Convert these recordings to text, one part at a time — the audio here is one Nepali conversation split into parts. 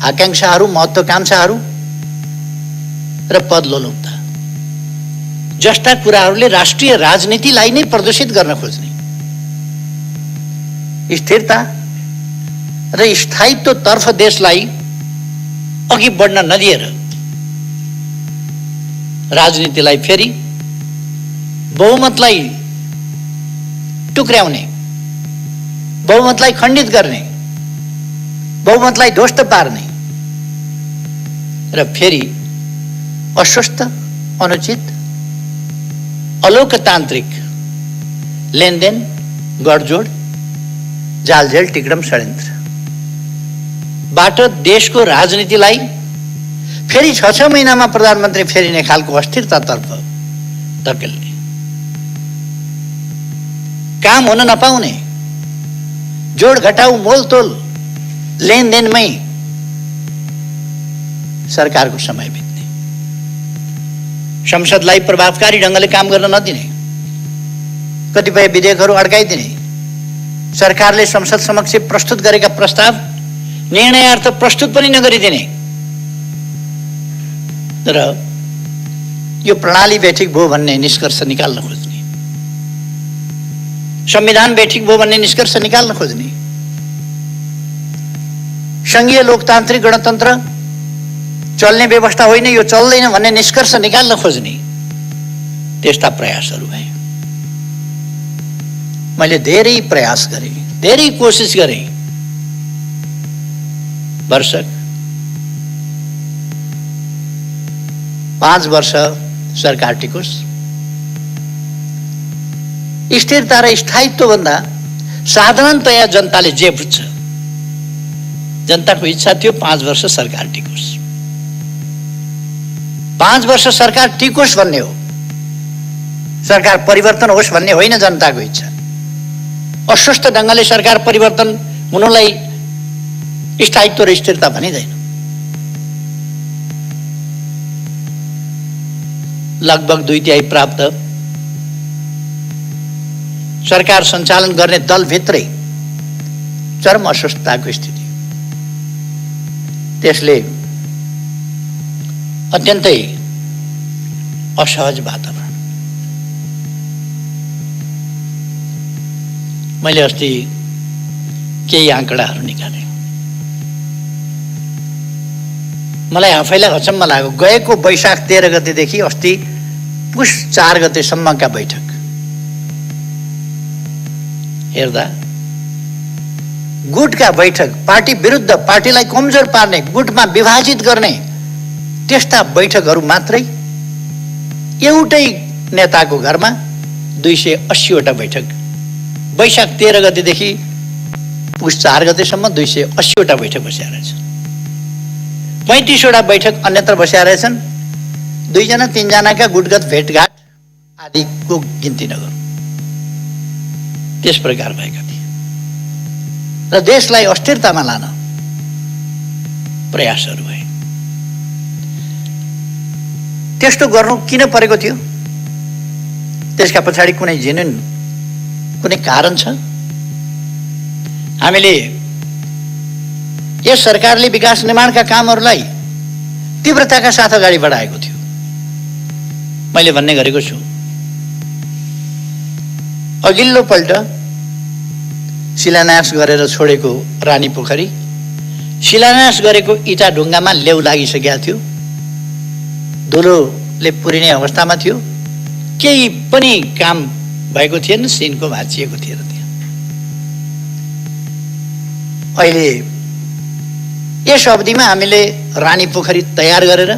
आकांक्षाहरू, महत्वाकांक्षाहरू र पदलोलुपता जस्ता कुराहरूले राष्ट्रिय राजनीतिलाई नै प्रदूषित गर्न खोज्ने, स्थिरता र स्थायित्वतर्फ देशलाई अघि बढ्न नदिएर राजनीतिलाई फेरि बहुमतलाई टुक्र्याउने, बहुमतलाई खण्डित गर्ने, बहुमतलाई ध्वस्त पार्ने र फेरि अस्वस्थ, अनुचित, अलोकतान्त्रिक लेनदेन, गठजोड, जालझेल, टिकडम, षड्यन्त्र बाट देशको राजनीतिलाई फेरि 6 महिनामा प्रधानमन्त्री फेरिने खालको अस्थिरतातर्फ धकेल्ने, काम हुन नपाउने, जोड घटाउ, मोलतोल, लेनदेनमै सरकारको समय बित्ने, संसदलाई प्रभावकारी ढङ्गले काम गर्न नदिने, कतिपय विधेयकहरू अड्काइदिने, सरकारले संसद समक्ष प्रस्तुत गरेका प्रस्ताव निर्णयार्थ प्रस्तुत पनि नगरिदिने र यो प्रणाली बैठक भयो भन्ने निष्कर्ष निकाल्न खोज्ने, संविधान बैठक भयो भन्ने निष्कर्ष निकाल्न खोज्ने, संघीय लोकतान्त्रिक गणतन्त्र चल्ने व्यवस्था होइन, यो चल्दैन भन्ने निष्कर्ष निकाल्न खोज्ने त्यस्ता प्रयासहरू भए। मैले धेरै प्रयास गरेँ, धेरै कोसिस गरेँ। वर्षक 5 वर्ष सरकार टिकोस्। स्थिरता र स्थायित्व भन्दा साधारणतया जनताले जे बुझ्छ, जनताको इच्छा थियो 5 वर्ष सरकार टिकोस्। 5 वर्ष सरकार टिकोस् भन्ने हो, सरकार परिवर्तन होस् भन्ने होइन जनताको इच्छा। अस्वस्थ ढङ्गले सरकार परिवर्तन हुनुलाई स्थायित्व र स्थिरता भनिँदैन। लगभग 2/3 प्राप्त सरकार सञ्चालन गर्ने दलभित्रै चरम अस्वस्थताको स्थिति, त्यसले अत्यन्तै असहज वातावरण। मैले अस्ति केही आँकडाहरू निकालेँ, मलाई आफैलाई अचम्म लाग्यो। गएको वैशाख 13 गतेदेखि अस्ति पुष 4 गतेसम्मका बैठक हेर्दा गुटका बैठक, पार्टी विरुद्ध, पार्टीलाई कमजोर पार्ने, गुटमा विभाजित गर्ने त्यस्ता बैठकहरू मात्रै एउटै नेताको घरमा 280 वटा बैठक, वैशाख 13 गतेदेखि पुष 4 गतेसम्म 280 वटा बैठक बसेका रहेछन्। 35 वटा बैठक अन्यत्र बसेका रहेछन्। 2 जना 3 जनाका गुटगत भेटघाट आदिको गिन्ती नगरौँ, त्यस प्रकार भएका थिए र देशलाई अस्थिरतामा लान प्रयासहरू भए। त्यस्तो गर्नु किन परेको थियो? त्यसका पछाडि कुनै जेन्युन कुनै कारण छ? हामीले यस सरकारले विकास निर्माणका कामहरूलाई तीव्रताका साथ अगाडि बढाएको थियो। मैले भन्ने गरेको छु, अघिल्लो पल्ट शिलान्यास गरेर छोडेको रानी पोखरी शिलान्यास गरेको इटा ढुङ्गामा लेउ लागिसकेका थियो, धुलोले पुरिने अवस्थामा थियो, केही पनि काम भएको थिएन, सिनको भाँचिएको थिएन त्यहाँ। अहिले यस अवधिमा हामीले रानी पोखरी तयार गरेर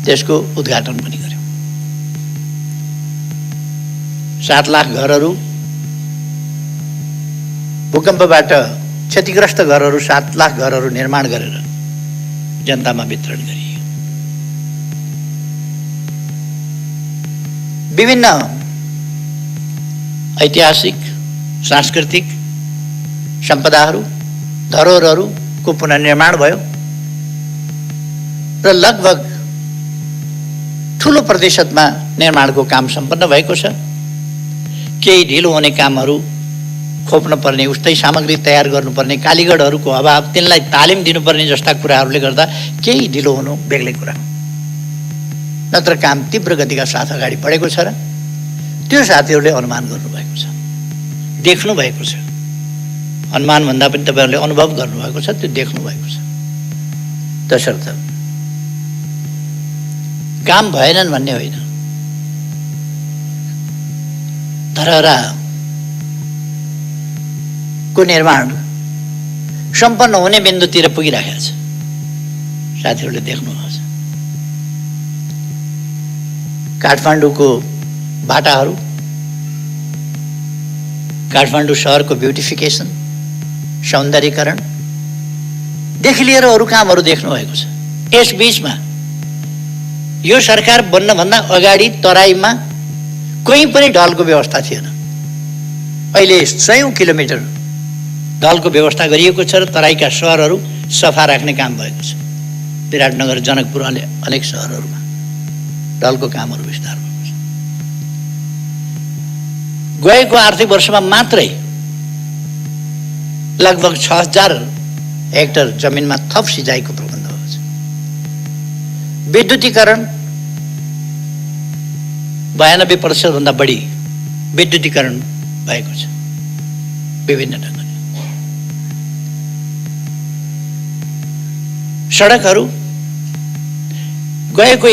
त्यसको उद्घाटन पनि गर्यौं। 7 लाख घरहरू, भूकम्पबाट क्षतिग्रस्त घरहरू, 7 लाख घरहरू निर्माण गरेर जनतामा वितरण गरियो। विभिन्न ऐतिहासिक, सांस्कृतिक सम्पदाहरू, धरोहरहरूको पुनर्निर्माण भयो र लगभग ठूलो प्रतिशतमा निर्माणको काम सम्पन्न भएको छ। केही ढिलो हुने कामहरू खोप्न पर्ने, उस्तै सामग्री तयार गर्नुपर्ने, कालीगढहरूको अभाव, तिनलाई तालिम दिनुपर्ने जस्ता कुराहरूले गर्दा केही ढिलो हुनु बेग्लै कुरा हो। नत्र काम तीव्र गतिका साथ अगाडि बढेको छ र त्यो साथीहरूले अनुमान गर्नुभएको छ, देख्नु भएको छ। अनुमान भन्दा पनि तपाईँहरूले अनुभव गर्नुभएको छ, त्यो देख्नु भएको छ। तसर्थ काम भएनन् भन्ने होइन, धरहराको निर्माण सम्पन्न हुने बिन्दुतिर पुगिरहेको छ, साथीहरूले देख्नुभएको छ। काठमाडौँको बाटाहरू, काठमाडौँ सहरको ब्युटिफिकेसन, सौन्दर्यीकरणदेखि लिएर अरू कामहरू देख्नुभएको छ। यस बीचमा यो सरकार बन्नभन्दा अगाडि तराईमा कोही पनि ढलको व्यवस्था थिएन। अहिले 100 किलोमिटर ढलको व्यवस्था गरिएको छ र तराईका सहरहरू सफा राख्ने काम भएको छ। विराटनगर, जनकपुर, अनेक सहरहरूमा ढलको कामहरू विस्तार भएको छ। गएको आर्थिक वर्षमा मात्रै लगभग 6000 हेक्टर जमिनमा थप सिँचाइको प्रबन्ध भएको छ। विद्युतीकरण 92% भन्दा बढी विद्युतीकरण भएको छ विभिन्न ढङ्गले। सडकहरू गएको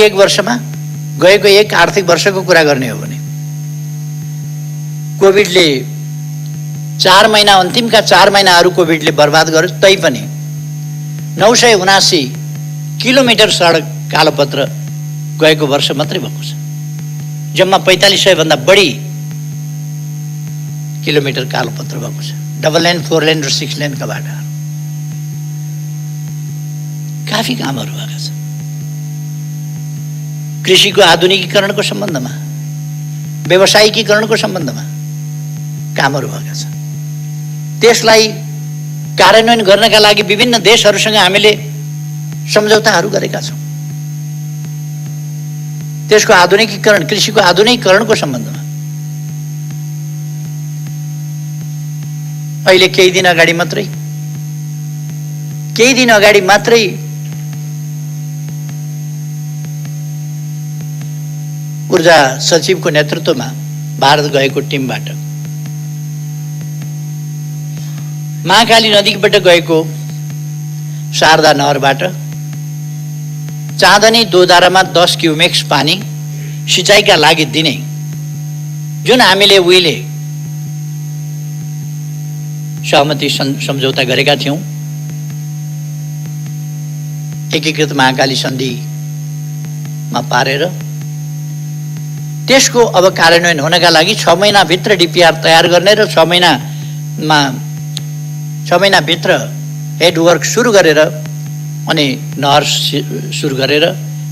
एक आर्थिक वर्षको कुरा गर्ने हो भने कोभिडले 4 महिना, अन्तिमका 4 महिनाहरू कोभिडले बर्बाद गर्यो, तैपनि 979 किलोमिटर सडक कालोपत्र गएको वर्ष मात्रै भएको छ। जम्मा 4500 भन्दा बढी किलोमिटर कालोपत्र भएको छ। डबल लेन, 4 लेन र 6 लेनका बाटाहरू, काफी कामहरू भएका छन्। कृषिको आधुनिकीकरणको सम्बन्धमा, व्यावसायिकीकरणको सम्बन्धमा कामहरू भएका छन्। त्यसलाई कार्यान्वयन गर्नका लागि विभिन्न देशहरूसँग हामीले सम्झौताहरू गरेका छौँ। त्यसको आधुनिकीकरण, कृषिको आधुनिकीकरणको सम्बन्धमा अहिले केही दिन अगाडि मात्रै ऊर्जा सचिवको नेतृत्वमा भारत गएको टिमबाट महाकाली नदीबाट गएको शारदा नहरबाट चाँदनी दोधारामा 10 क्युमेक्स पानी सिँचाइका लागि दिने जुन हामीले उहिले सहमति सम्झौता गरेका थियौँ, एकीकृत महाकाली सन्धिमा पारेर त्यसको अब कार्यान्वयन हुनका लागि 6 महिनाभित्र डिपिआर तयार गर्ने र 6 महिनाभित्र हेडवर्क सुरु गरेर अनि नहर सुरु गरेर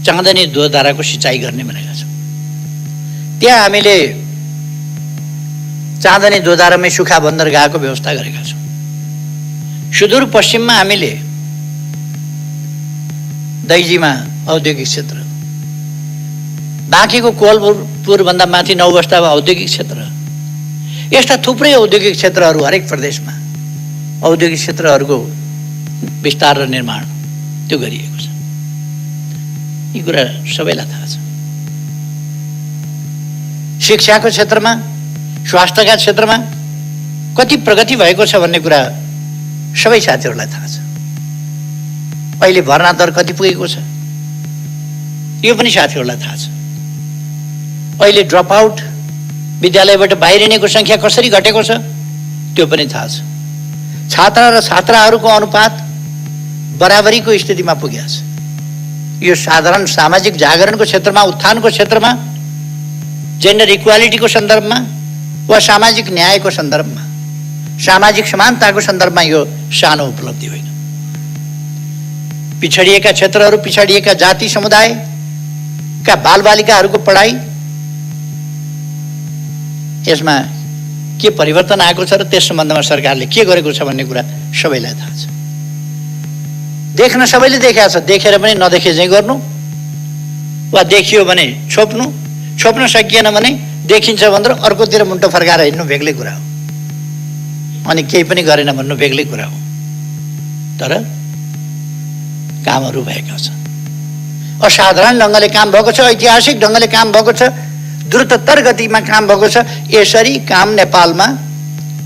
चाँदनी दोधाराको सिँचाइ गर्ने भनेका छौँ। त्यहाँ हामीले चाँदनी दोधारामै सुखा बन्दरगाहको व्यवस्था गरेका छौँ। सुदूरपश्चिममा हामीले दैजीमा औद्योगिक क्षेत्र, बाँकीको कोलपुरभन्दा माथि 9 बस्तामा औद्योगिक क्षेत्र, यस्ता थुप्रै औद्योगिक क्षेत्रहरू हरेक प्रदेशमा औद्योगिक क्षेत्रहरूको विस्तार र निर्माण त्यो गरिएको छ। यी कुरा सबैलाई थाहा छ। शिक्षाको क्षेत्रमा, स्वास्थ्यका क्षेत्रमा कति प्रगति भएको छ भन्ने कुरा सबै साथीहरूलाई थाहा छ। अहिले भर्ना दर कति पुगेको छ यो पनि साथीहरूलाई थाहा छ। अहिले ड्रप आउट, विद्यालयबाट बाहिरिनेको सङ्ख्या कसरी घटेको छ त्यो पनि थाहा छ। छात्र र छात्राहरूको अनुपात बराबरीको स्थितिमा पुगेको छ। यो साधारण सामाजिक जागरणको क्षेत्रमा, उत्थानको क्षेत्रमा, जेन्डर इक्वालिटीको सन्दर्भमा वा सामाजिक न्यायको सन्दर्भमा, सामाजिक समानताको सन्दर्भमा यो सानो उपलब्धि होइन। पिछडिएका क्षेत्रहरू, पिछडिएका जाति समुदायका बालबालिकाहरूको पढाइ, यसमा के परिवर्तन आएको छ र त्यस सम्बन्धमा सरकारले के गरेको छ भन्ने कुरा सबैलाई थाहा छ। देख्न सबैले देखेको छ, देखेर पनि नदेखे चाहिँ गर्नु वा देखियो भने छोप्न सकिएन भने देखिन्छ भनेर अर्कोतिर मुन्टो फर्काएर हिँड्नु बेग्लै कुरा हो। अनि केही पनि गरेन भन्नु बेग्लै कुरा हो, तर कामहरू भएका छन्। असाधारण ढङ्गले काम भएको छ, ऐतिहासिक ढङ्गले काम भएको छ, द्रुततर गतिमा काम भएको छ। यसरी काम नेपालमा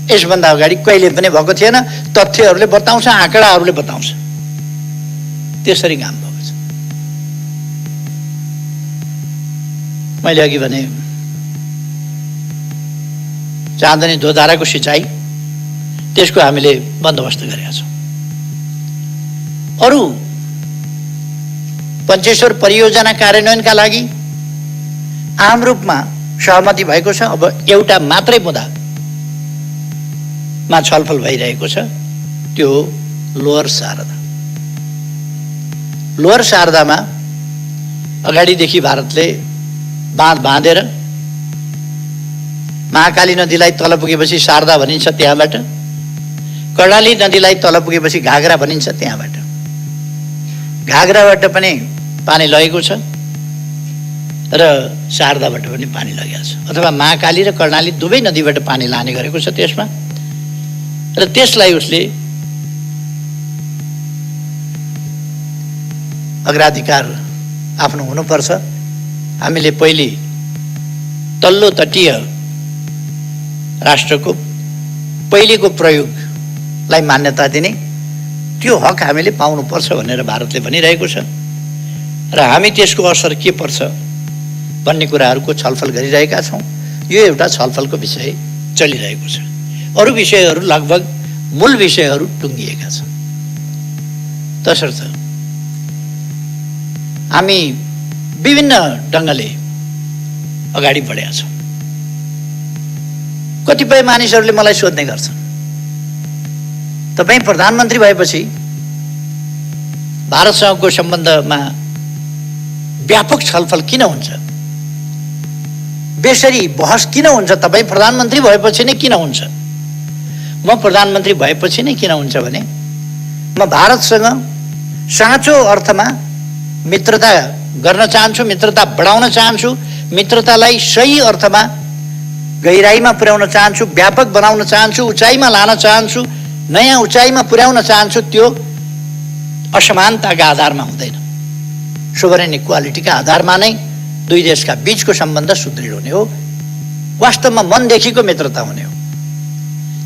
यसभन्दा अगाडि कहिले पनि भएको थिएन। तथ्यहरूले बताउँछ, आँकडाहरूले बताउँछ, त्यसरी काम भएको छ। मैले अघि भने चाँदनी धोधाराको सिँचाइ, त्यसको हामीले बन्दोबस्त गरेका छौँ। अरू पञ्चेश्वर परियोजना कार्यान्वयनका लागि आम रूपमा सहमति भएको छ। अब एउटा मात्रै मुद्दामा छलफल भइरहेको छ, त्यो लोअर शारदा। लोअर शारदामा अगाडिदेखि भारतले बाँध बाँधेर महाकाली नदीलाई तल पुगेपछि शारदा भनिन्छ, त्यहाँबाट कर्णाली नदीलाई तल पुगेपछि घागरा भनिन्छ, त्यहाँबाट घागराबाट पनि पानी लगेको छ र शारदाबाट पनि पानी लगेको छ, अथवा महाकाली र कर्णाली दुवै नदीबाट पानी लाने गरेको छ त्यसमा। र त्यसलाई उसले अग्राधिकार आफ्नो हुनुपर्छ। हामीले पहिले तल्लो तटीय राष्ट्रको पहिलेको प्रयोगलाई मान्यता दिने त्यो हक हामीले पाउनुपर्छ भनेर भारतले भनिरहेको छ र हामी त्यसको असर के पर्छ भन्ने कुराहरूको छलफल गरिरहेका छौँ। यो एउटा छलफलको विषय चलिरहेको छ। अरू विषयहरू लगभग मूल विषयहरू टुङ्गिएका छन्। तसर्थ हामी विभिन्न ढङ्गले अगाडि बढेका छौँ। कतिपय मानिसहरूले मलाई सोध्ने गर्छन्, तपाईँ प्रधानमन्त्री भएपछि भारतसँगको सम्बन्धमा व्यापक छलफल किन हुन्छ, बेसरी बहस किन हुन्छ, तपाईँ प्रधानमन्त्री भएपछि नै किन हुन्छ? म प्रधानमन्त्री भएपछि नै किन हुन्छ भने म भारतसँग साँचो अर्थमा मित्रता गर्न चाहन्छु, मित्रता बढाउन चाहन्छु, मित्रतालाई सही अर्थमा गहिराईमा पुर्याउन चाहन्छु, व्यापक बनाउन चाहन्छु, उचाइमा लान चाहन्छु, नयाँ उचाइमा पुर्याउन चाहन्छु। त्यो असमानताका आधारमा हुँदैन, सोभरेन इक्वालिटीका आधारमा नै दुई देशका बीचको सम्बन्ध सुदृढ हुने हो, वास्तवमा मनदेखिको मित्रता हुने हो।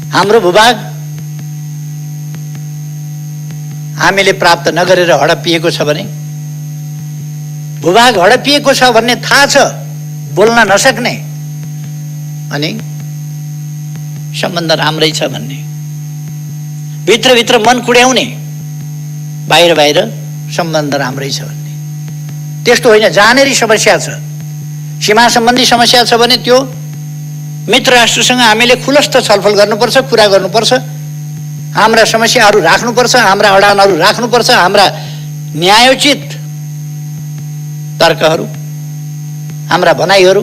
हाम्रो भूभाग हामीले प्राप्त नगरेर हडपिएको छ भने, भूभाग हडपिएको छ भन्ने थाहा छ, बोल्न नसक्ने अनि सम्बन्ध राम्रै छ भन्ने, भित्रभित्र मन कुड्याउने, बाहिर बाहिर सम्बन्ध राम्रै छ भन्ने, त्यस्तो होइन। जहाँनेरि समस्या छ, सीमा सम्बन्धी समस्या छ भने त्यो मित्र राष्ट्रसँग हामीले खुलस्त छलफल गर्नुपर्छ, कुरा गर्नुपर्छ, हाम्रा समस्याहरू राख्नुपर्छ, हाम्रा अडानहरू राख्नुपर्छ, हाम्रा न्यायोचित तर्कहरू, हाम्रा भनाइहरू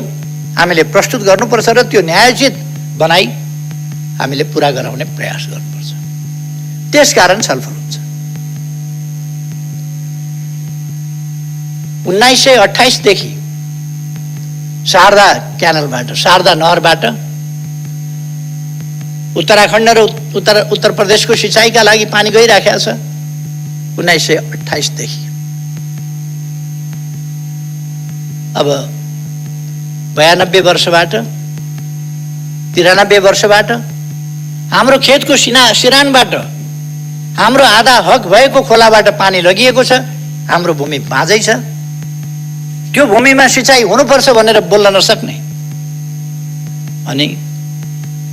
हामीले प्रस्तुत गर्नुपर्छ र त्यो न्यायोचित भनाइ हामीले पुरा गराउने प्रयास गर्नुपर्छ। त्यसकारण छलफल हुन्छ। 1928 देखि शारदा क्यानलबाट, शारदा नहरबाट उत्तराखण्ड र उत्तर प्रदेशको सिँचाइका लागि पानी गइराखेको छ। 1928 देखि अब 92 वर्षबाट 93 वर्षबाट हाम्रो खेतको सिरानबाट हाम्रो आधा हक भएको खोलाबाट पानी लगिएको छ। हाम्रो भूमि बाँझै छ, त्यो भूमिमा सिँचाइ हुनुपर्छ भनेर बोल्न नसक्ने अनि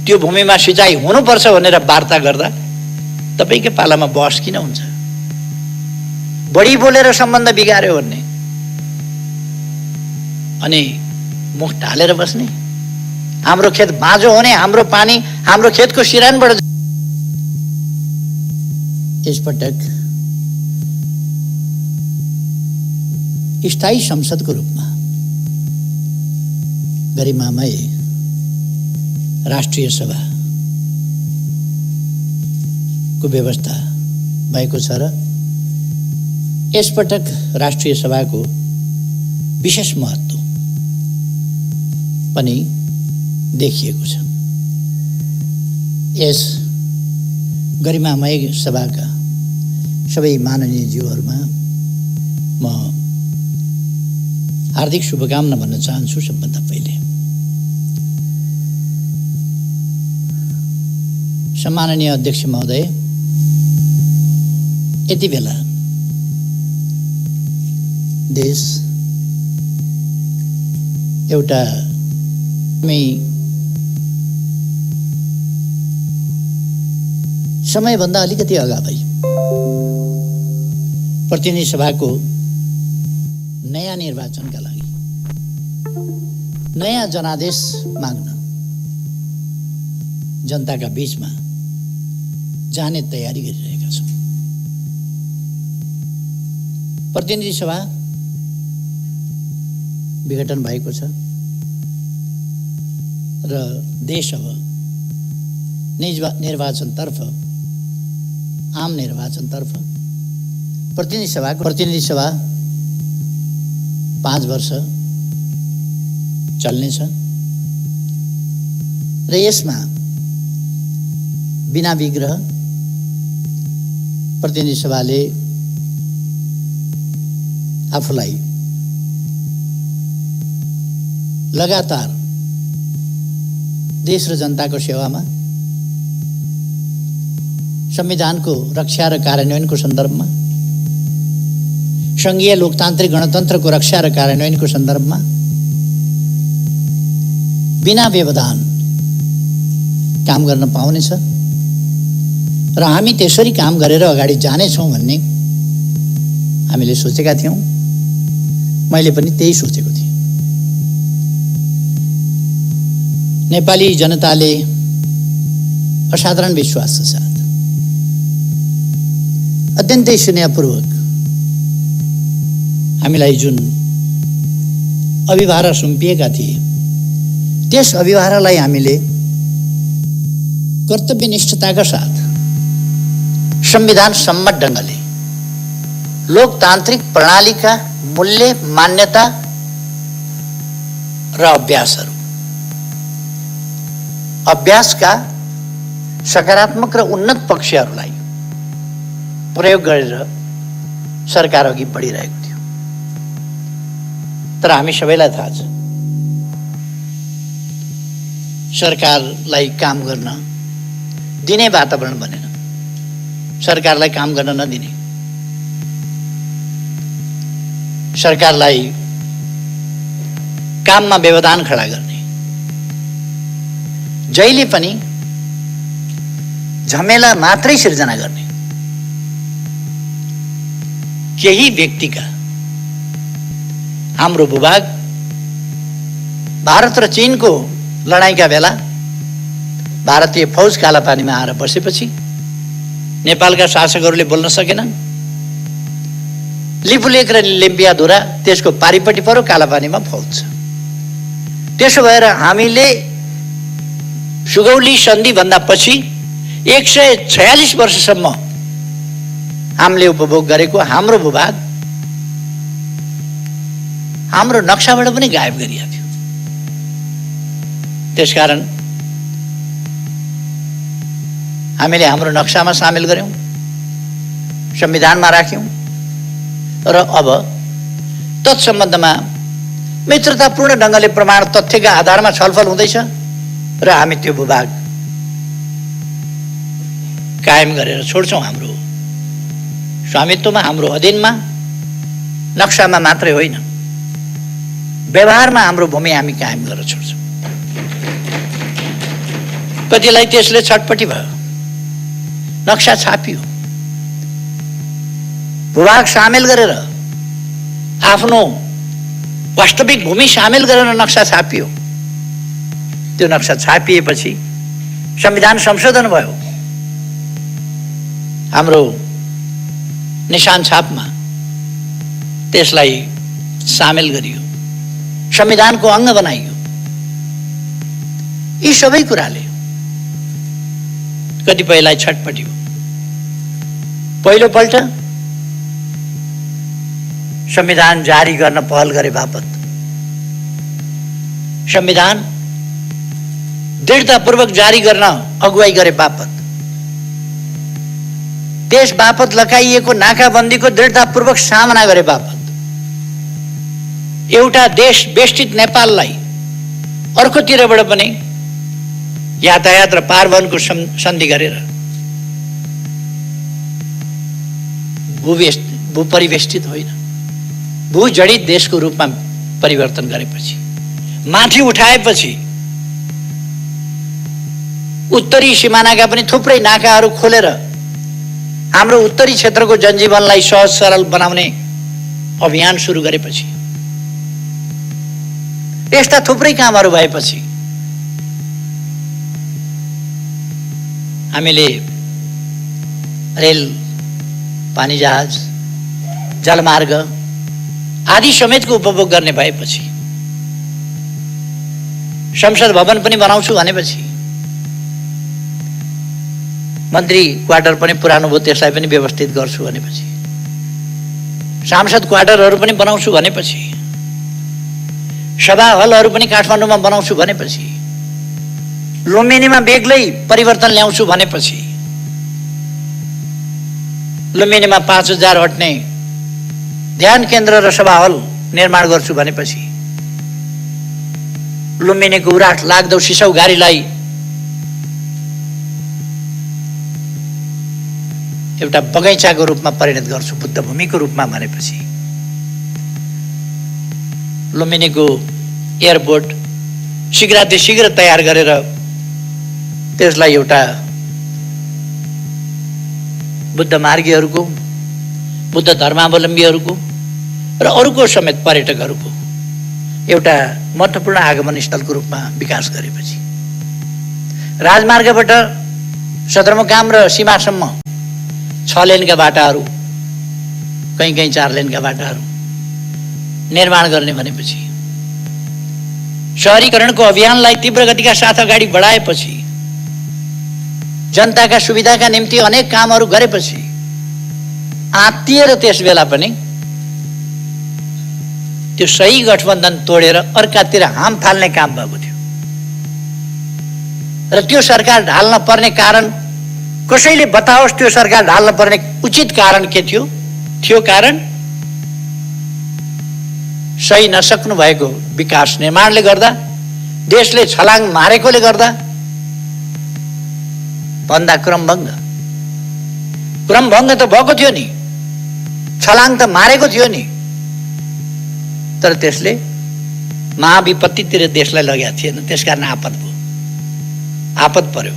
त्यो भूमिमा सिँचाइ हुनुपर्छ भनेर वार्ता गर्दा तपाईँकै पालामा बहस किन हुन्छ? बढी बोलेर सम्बन्ध बिगार्यो भन्ने अनि मुख ढालेर बस्ने, हाम्रो खेत बाँझो हुने, हाम्रो पानी हाम्रो खेतको सिरानबाट। यसपटक स्थायी संसदको रूपमा गरिमामय राष्ट्रिय सभाको व्यवस्था भएको छ र यसपटक राष्ट्रिय सभाको विशेष महत्त्व पनि देखिएको छ। यस गरिमामय सभाका सबै माननीय ज्यूहरूमा म हार्दिक शुभकामना भन्न चाहन्छु। सबभन्दा पहिले सम्माननीय अध्यक्ष महोदय, यति बेला देश एउटा समयभन्दा अलिकति अगावै प्रतिनिधि सभाको नयाँ निर्वाचनका लागि नयाँ जनादेश माग्न जनताका बीचमा जाने तयारी गरिरहेका छौँ। प्रतिनिधि सभा विघटन भएको छ र देश अब निर्वाचनतर्फ, आम निर्वाचनतर्फ प्रतिनिधि सभा 5 वर्ष चल्नेछ र यसमा बिना विग्रह प्रतिनिधि सभाले आफूलाई लगातार देश र जनताको सेवामा, संविधानको रक्षा र कार्यान्वयनको सन्दर्भमा, संघीय लोकतान्त्रिक गणतन्त्रको रक्षा र कार्यान्वयनको सन्दर्भमा बिना व्यवधान काम गर्न पाउनेछ र हामी त्यसरी काम गरेर अगाडि जानेछौँ भन्ने हामीले सोचेका थियौँ। मैले पनि त्यही सोचेको थिएँ। नेपाली जनताले असाधारण विश्वासका साथ अत्यन्तै स्नेहपूर्वक हामीलाई जुन अभिभारा सुम्पिएका थिए, त्यस अभिभारालाई हामीले कर्तव्यनिष्ठताका साथ संविधान सम्मत ढङ्गले लोकतान्त्रिक प्रणालीका मूल्य, मान्यता र अभ्यासका सकारात्मक र उन्नत पक्षहरूलाई प्रयोग गरेर सरकार अघि बढिरहेको थियो। तर हामी सबैलाई थाहा छ, सरकारलाई काम गर्न दिने वातावरण बनेन, सरकारलाई काम गर्न नदिने, सरकारलाई काममा व्यवधान खडा गर्ने, जहिले पनि झमेला मात्रै सिर्जना गर्ने केही व्यक्तिका हाम्रो भूभाग भारत र चीनको लडाईँका बेला भारतीय फौज कालापानीमा आएर बसेपछि नेपालका शासकहरूले बोल्न सकेनन्। लिपुलेक र लेम्पियाधुरा त्यसको पारिपट्टि परो, कालापानीमा फौज छ। त्यसो भएर हामीले सुगौली सन्धि भन्दा पछि 146 वर्षसम्म हामीले उपभोग गरेको हाम्रो भूभाग हाम्रो नक्साबाट पनि गायब गरिएको थियो। त्यसकारण हामीले हाम्रो नक्सामा सामेल गर्यौं, संविधानमा राख्यौं र अब तत्सम्बन्धमा मित्रतापूर्ण ढङ्गले प्रमाण तथ्यका आधारमा छलफल हुँदैछ र हामी त्यो भूभाग कायम गरेर छोड्छौं। हाम्रो स्वामित्वमा, हाम्रो अधीनमा, नक्सामा मात्रै होइन, व्यवहारमा हाम्रो भूमि हामी कायम गरेर छोड्छौं। कतिलाई त्यसले छटपटी भयो, नक्सा छापियो, भूभाग सामेल गरेर आफ्नो वास्तविक भूमि सामेल गरेर नक्सा छापियो। त्यो नक्सा छापिएपछि संविधान संशोधन भयो, हाम्रो निशान छापमा त्यसलाई सामेल गरियो, संविधानको अंग बनाइयो। यी सबै कुराले कतिपयलाई छटपटी हो। पहिलोपल्ट संविधान जारी गर्न पहल गरे बापत, संविधान दृढतापूर्वक जारी गर्न अगुवाई गरे बापत देश बापत लगाइएको नाकाबन्दीको दृढतापूर्वक सामना गरे बापत एउटा देश बेष्टित नेपाललाई अर्कोतिरबाट पनि यातायात र पारवहनको सन्धि गरेर भूपरिवेष्टित होइन, भूजडित देशको रूपमा परिवर्तन गरेपछि, माथि उठाएपछि उत्तरी सिमानाका पनि थुप्रै नाकाहरू खोलेर हाम्रो उत्तरी क्षेत्रको जनजीवनलाई सहज सरल बनाउने अभियान सुरु गरेपछि, यस्ता थुप्रै कामहरू भएपछि हामीले रेल, पानी जहाज, जलमार्ग आदि समेतको उपभोग गर्ने भएपछि, संसद भवन पनि बनाउँछु भनेपछि, मन्त्री क्वार्टर पनि पुरानो भयो त्यसलाई पनि व्यवस्थित गर्छु भनेपछि, सांसद क्वार्टरहरू पनि बनाउँछु भनेपछि, सभा हलहरू पनि काठमाडौँमा बनाउँछु भनेपछि, लुम्बिनीमा बेग्लै परिवर्तन ल्याउँछु भनेपछि, लुम्बिनीमा 5000 हट्ने ध्यान केन्द्र र सभा हल निर्माण गर्छु भनेपछि, लुम्बिनीको उराट लाग्दो सिसौ गारीलाई एउटा बगैँचाको रूपमा परिणत गर्छु, बुद्ध भूमिको रूपमा भनेपछि, लुम्बिनीको एयरपोर्ट शीघ्र तयार गरेर त्यसलाई एउटा बुद्ध मार्गीहरूको, बुद्ध धर्मावलम्बीहरूको र अरूको समेत पर्यटकहरूको एउटा महत्त्वपूर्ण आगमन स्थलको रूपमा विकास गरेपछि, राजमार्गबाट सदरमुकाम र सीमासम्म 6 लेनका बाटाहरू, कहीँ 4 लेनका बाटाहरू निर्माण गर्ने भनेपछि, शहरीकरणको अभियानलाई तीव्र गतिका साथ अगाडि बढाएपछि, जनताका सुविधाका निम्ति अनेक कामहरू गरेपछि आत्तिएर त्यस बेला पनि त्यो सही गठबन्धन तोडेर अर्कातिर हाम फाल्ने काम भएको थियो र त्यो सरकार ढाल्न पर्ने कारण कसैले बताओस्, त्यो सरकार ढाल्न पर्ने उचित कारण के थियो? थियो कारण सही नसक्नु भएको विकास निर्माणले गर्दा, देशले छलाङ मारेकोले गर्दा भन्दा क्रमभङ्ग त भएको थियो नि, छलाङ त मारेको थियो नि, तर त्यसले महाविपत्तितिर देशलाई लगेको थिएन, त्यसकारण आपद पर्यो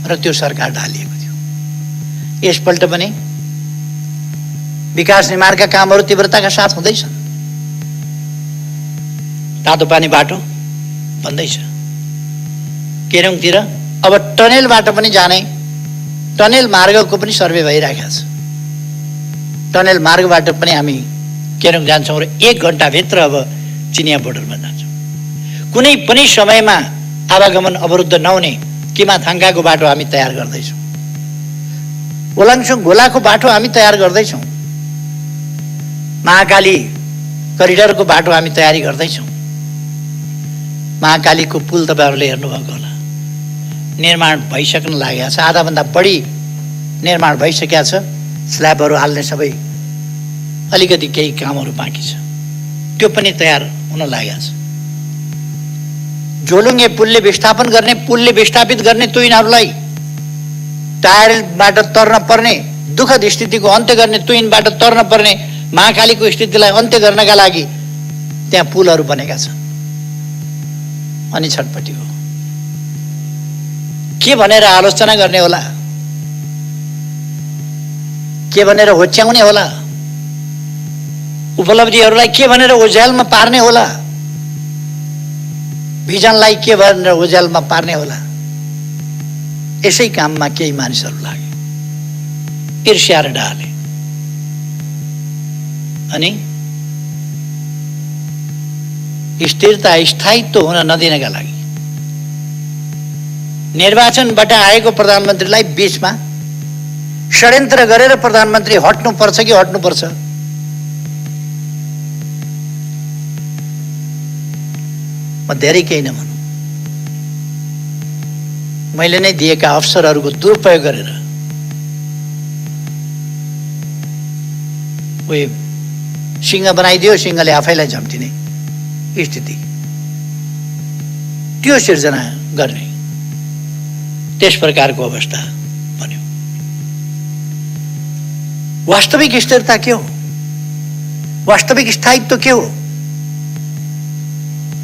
र त्यो सरकार ढालिएको थियो। यसपल्ट पनि विकास निर्माणका कामहरू तीव्रताका साथ हुँदैछन्। तातो पानी बाटो बन्दैछ, केरङतिर अब टनेलबाट पनि जाने, टनेल मार्गको पनि सर्वे भइरहेको छ। टनेल मार्गबाट पनि हामी केरङ जान्छौँ र 1 घण्टाभित्र अब चिनिया बोर्डरमा जान्छौँ। कुनै पनि समयमा आवागमन अवरुद्ध नहुने किमाथाङ्गाको बाटो हामी तयार गर्दैछौँ, ओलाङसुङ घोलाको बाटो हामी तयार गर्दैछौँ, महाकाली करिडरको बाटो हामी तयारी गर्दैछौँ। महाकालीको पुल तपाईँहरूले हेर्नुभएको होला, निर्माण भइसक्न लागेको छ, आधाभन्दा बढी निर्माण भइसकेको छ, स्ल्याबहरू हाल्ने सबै अलिकति केही कामहरू बाँकी छ, त्यो पनि तयार हुन लागेको छ। झोलुङ्गे पुलले विस्थापित गर्ने तुइनहरूलाई टायरबाट तर्न पर्ने, दुःखद स्थितिको अन्त्य गर्ने, तुइनबाट तर्न पर्ने महाकालीको स्थितिलाई अन्त्य गर्नका लागि त्यहाँ पुलहरू बनेका छन्। अनि छटपटी हो, के भनेर आलोचना गर्ने होला, के भनेर होच्याउने होला, उपलब्धिहरूलाई के भनेर ओझ्यालमा पार्ने होला, भिजनलाई के भनेर ओझ्यालमा पार्ने होला। यसै काममा केही मानिसहरू लागे, ईर्ष्या र डाले अनि स्थिरता स्थायित्व हुन नदिनका लागि निर्वाचनबाट आएको प्रधानमन्त्रीलाई बीचमा षड्यन्त्र गरेर प्रधानमन्त्री हट्नुपर्छ कि हट्नुपर्छ, म धेरै केही नभनौँ, मैले नै दिएका अवसरहरूको दुरुपयोग गरेर उयो सिंह बनाइदियो, सिंहले आफैलाई झम्टिने स्थिति, त्यो सिर्जना गर्ने त्यस प्रकारको अवस्था बन्यो। वास्तविक स्थिरता के हो? वास्तविक स्थायित्व के हो?